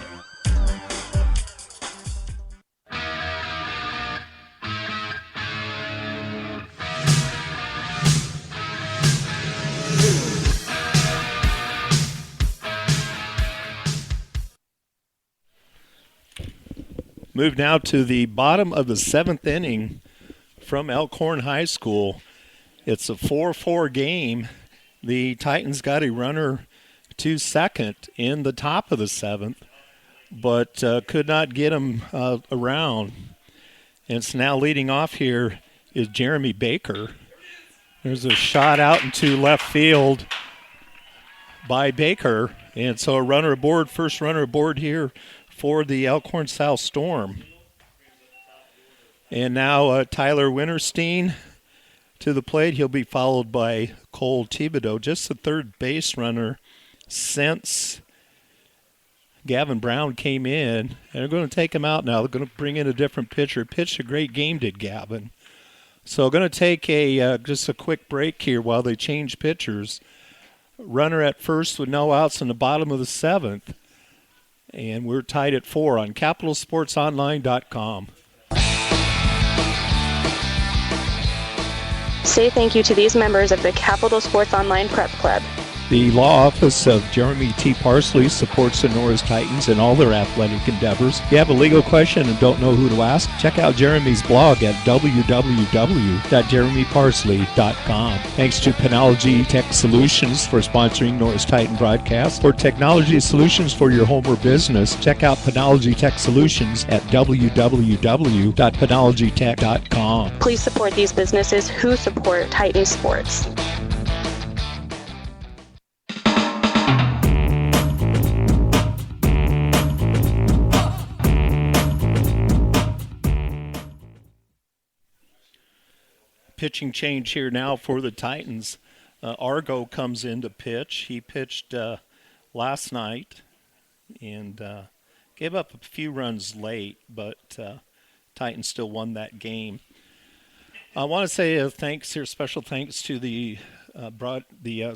Move now to the bottom of the seventh inning from Elkhorn High School. It's a 4-4 game. The Titans got a runner to second in the top of the seventh, but could not get him around. And so now leading off here is Jeremy Baker. There's a shot out into left field by Baker, and so a runner aboard, first runner aboard here for the Elkhorn South Storm. And now Tyler Winterstein to the plate. He'll be followed by Cole Thibodeau, just the third base runner since Gavin Brown came in. And they're going to take him out now. They're going to bring in a different pitcher. Pitched a great game, did Gavin. So going to take just a quick break here while they change pitchers. Runner at first with no outs in the bottom of the seventh. And we're tied at 4 on CapitalSportsOnline.com. Say thank you to these members of the Capital Sports Online Prep Club. The law office of Jeremy T. Parsley supports the Norris Titans in all their athletic endeavors. If you have a legal question and don't know who to ask, check out Jeremy's blog at www.jeremyparsley.com. Thanks to Penology Tech Solutions for sponsoring Norris Titan broadcasts. For technology solutions for your home or business, check out Penology Tech Solutions at www.penologytech.com. Please support these businesses who support Titan Sports. Pitching change here now for the Titans. Argo comes in to pitch. He pitched last night and gave up a few runs late, but Titans still won that game. I want to say special thanks to the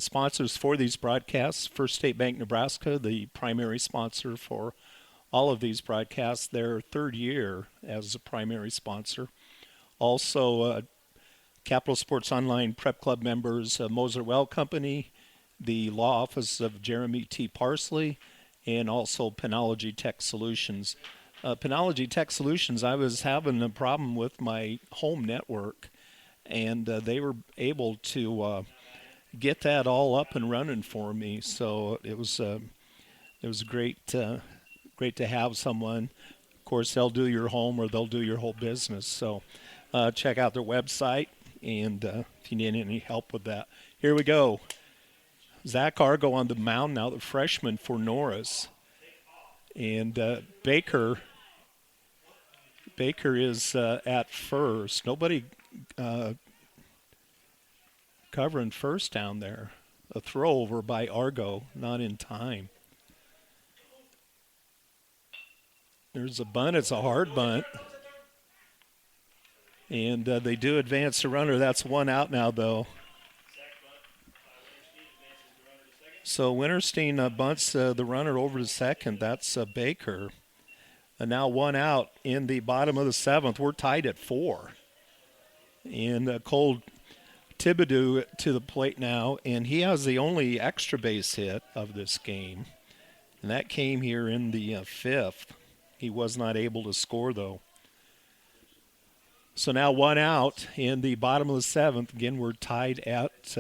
sponsors for these broadcasts. First State Bank Nebraska, the primary sponsor for all of these broadcasts, their third year as a primary sponsor. Also, Capital Sports Online Prep Club members, Moser Well Company, the law office of Jeremy T. Parsley, and also Penology Tech Solutions. Penology Tech Solutions, I was having a problem with my home network, and they were able to get that all up and running for me. So it was great to have someone. Of course, they'll do your home or they'll do your whole business. So check out their website. And if you need any help with that. Here we go. Zach Argo on the mound now, the freshman for Norris. And Baker is at first. Nobody covering first down there. A throw over by Argo, not in time. There's a bunt. It's a hard bunt. And they do advance the runner. That's one out now, though. So Winterstein bunts the runner over to second. That's Baker. And now one out in the bottom of the seventh. We're tied at 4. And Cole Thibodeau to the plate now. And he has the only extra base hit of this game. And that came here in the 5th. He was not able to score, though. So now one out in the bottom of the seventh. Again, we're tied at,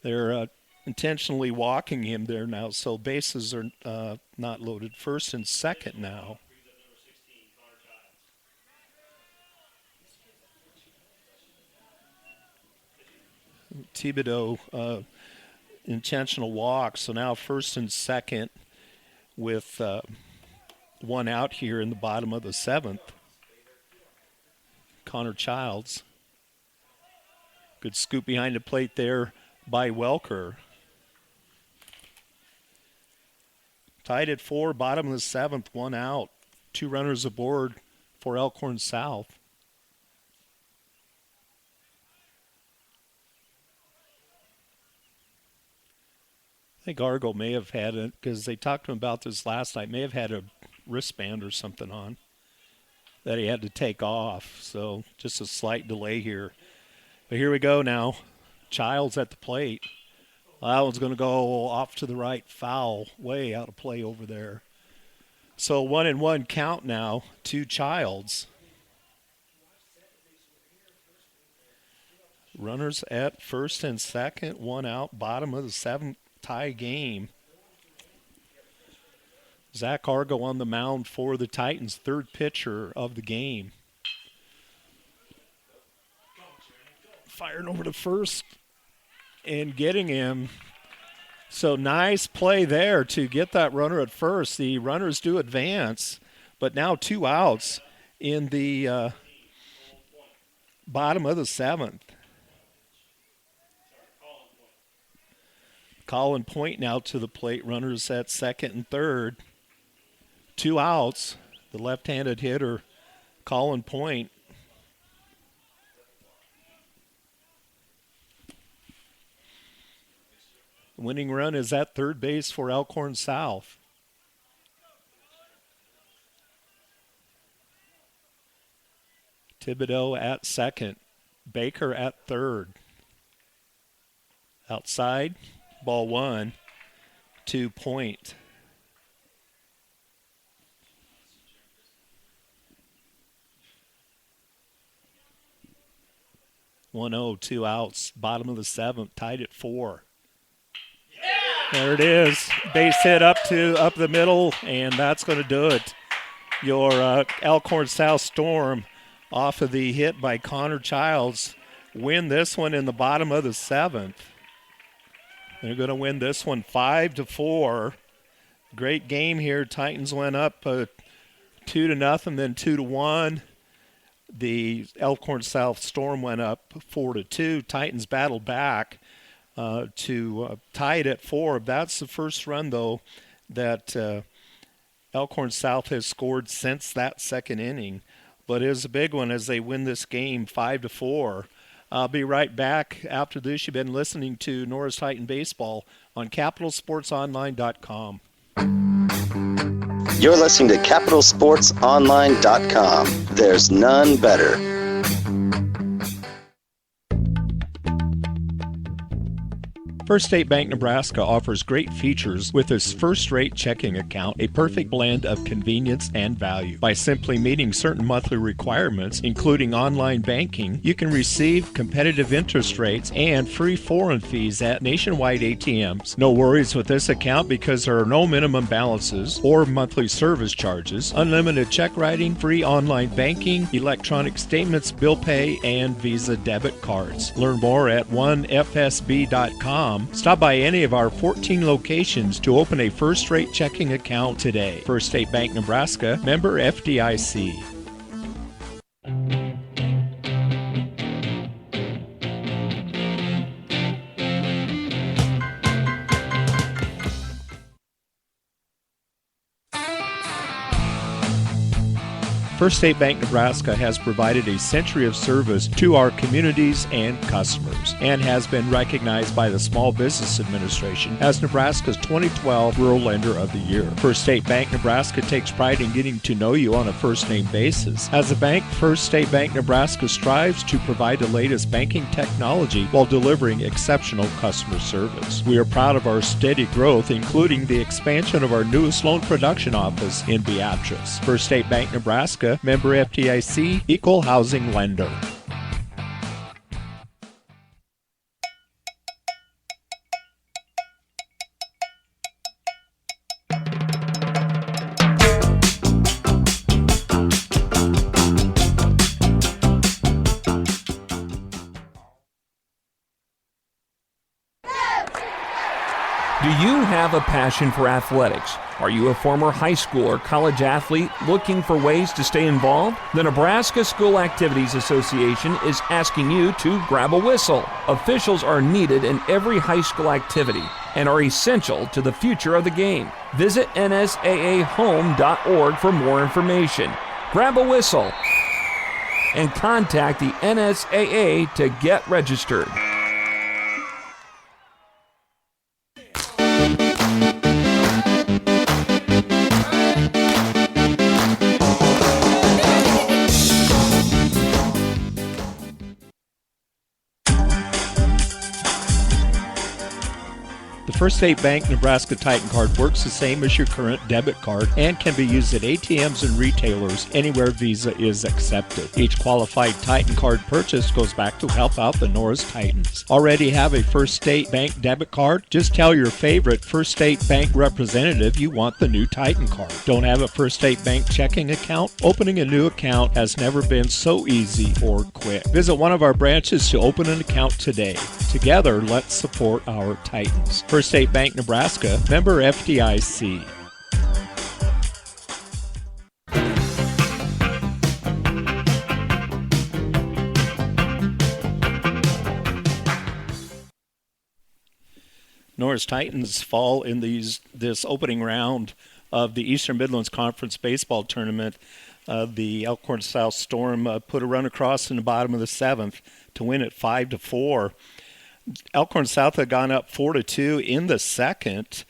they're intentionally walking him there now, so bases are not loaded. First and second now. Thibodeau, intentional walk, so now first and second with one out here in the bottom of the seventh. Connor Childs. Good scoop behind the plate there by Welker. Tied at 4, bottom of the seventh, one out. 2 runners aboard for Elkhorn South. I think Argo may have had it, because they talked to him about this last night, may have had a wristband or something on that he had to take off. So just a slight delay here. But here we go now. Childs at the plate. That one's going to go off to the right, foul, way out of play over there. So 1-1 count now to Childs. Runners at first and second, one out, bottom of the seventh, tie game. Zach Argo on the mound for the Titans, third pitcher of the game. Firing over to first and getting him. So nice play there to get that runner at first. The runners do advance, but now 2 outs in the bottom of the seventh. Colin Point now to the plate. Runners at second and third. 2 outs. The left-handed hitter, Colin Point. The winning run is at third base for Elkhorn South. Thibodeau at second. Baker at third. Outside, ball 1 to Point. Yeah! 1-0, 2 outs, bottom of the seventh, tied at 4. There it is. Base hit up the middle, and that's going to do it. Your Elkhorn South Storm, off of the hit by Connor Childs, win this one in the bottom of the seventh. They're going to win this one 5-4. Great game here. Titans went up 2-0, then 2-1. The Elkhorn South Storm went up 4-2. Titans battled back to tie it at 4. That's the first run, though, that Elkhorn South has scored since that second inning. But it is a big one as they win this game 5-4. I'll be right back after this. You've been listening to Norris Titan Baseball on CapitalSportsOnline.com. You're listening to CapitalSportsOnline.com. There's none better. First State Bank Nebraska offers great features with its first-rate checking account, a perfect blend of convenience and value. By simply meeting certain monthly requirements, including online banking, you can receive competitive interest rates and free foreign fees at nationwide ATMs. No worries with this account because there are no minimum balances or monthly service charges, unlimited check writing, free online banking, electronic statements, bill pay, and Visa debit cards. Learn more at 1fsb.com. Stop by any of our 14 locations to open a first-rate checking account today. First State Bank Nebraska, member FDIC. First State Bank Nebraska has provided a century of service to our communities and customers and has been recognized by the Small Business Administration as Nebraska's 2012 Rural Lender of the Year. First State Bank Nebraska takes pride in getting to know you on a first-name basis. As a bank, First State Bank Nebraska strives to provide the latest banking technology while delivering exceptional customer service. We are proud of our steady growth, including the expansion of our newest loan production office in Beatrice. First State Bank Nebraska Nebraska, member FDIC, equal housing lender. Do you have a passion for athletics? Are you a former high school or college athlete looking for ways to stay involved? The Nebraska School Activities Association is asking you to grab a whistle. Officials are needed in every high school activity and are essential to the future of the game. Visit nsaahome.org for more information. Grab a whistle and contact the NSAA to get registered. The First State Bank Nebraska Titan Card works the same as your current debit card and can be used at ATMs and retailers anywhere Visa is accepted. Each qualified Titan Card purchase goes back to help out the Norris Titans. Already have a First State Bank debit card? Just tell your favorite First State Bank representative you want the new Titan Card. Don't have a First State Bank checking account? Opening a new account has never been so easy or quick. Visit one of our branches to open an account today. Together, let's support our Titans. First State Bank Nebraska, member FDIC. Norris Titans fall in this opening round of the Eastern Midlands Conference Baseball Tournament. The Elkhorn South Storm put a run across in the bottom of the seventh to win it 5-4. Elkhorn South had gone up 4-2 in the second,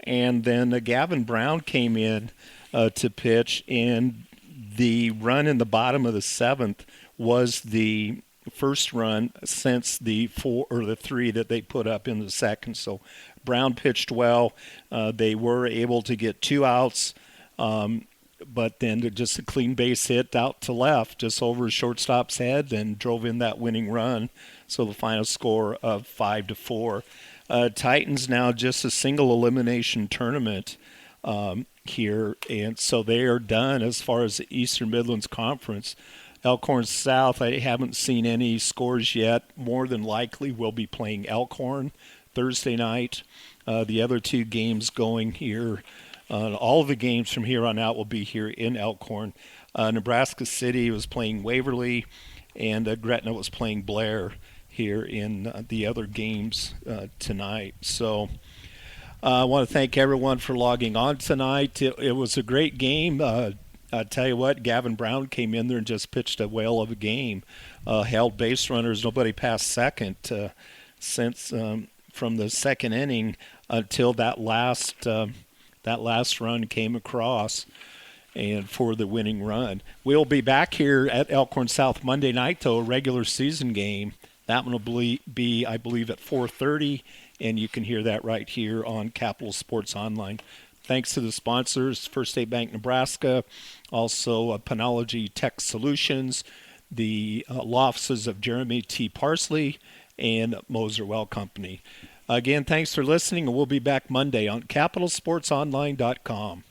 and then Gavin Brown came in to pitch, and the run in the bottom of the seventh was the first run since the 4 or the 3 that they put up in the second. So Brown pitched well. They were able to get 2 outs, but then just a clean base hit out to left, just over his shortstop's head, and drove in that winning run. So the final score of 5-4. Titans now just a single elimination tournament here, and so they are done as far as the Eastern Midlands Conference. Elkhorn South, I haven't seen any scores yet. More than likely we'll be playing Elkhorn Thursday night. The other 2 games going here, all of the games from here on out will be here in Elkhorn. Nebraska City was playing Waverly, and Gretna was playing Blair here in the other games tonight. So I want to thank everyone for logging on tonight. It was a great game. I tell you what, Gavin Brown came in there and just pitched a whale of a game. Held base runners, nobody passed second since from the second inning until that last run came across, and for the winning run. We'll be back here at Elkhorn South Monday night, though, a regular season game. That one will be, I believe, at 4:30, and you can hear that right here on Capital Sports Online. Thanks to the sponsors, First State Bank Nebraska, also Panology Tech Solutions, the law offices of Jeremy T. Parsley, and Moser Well Company. Again, thanks for listening, and we'll be back Monday on CapitalSportsOnline.com.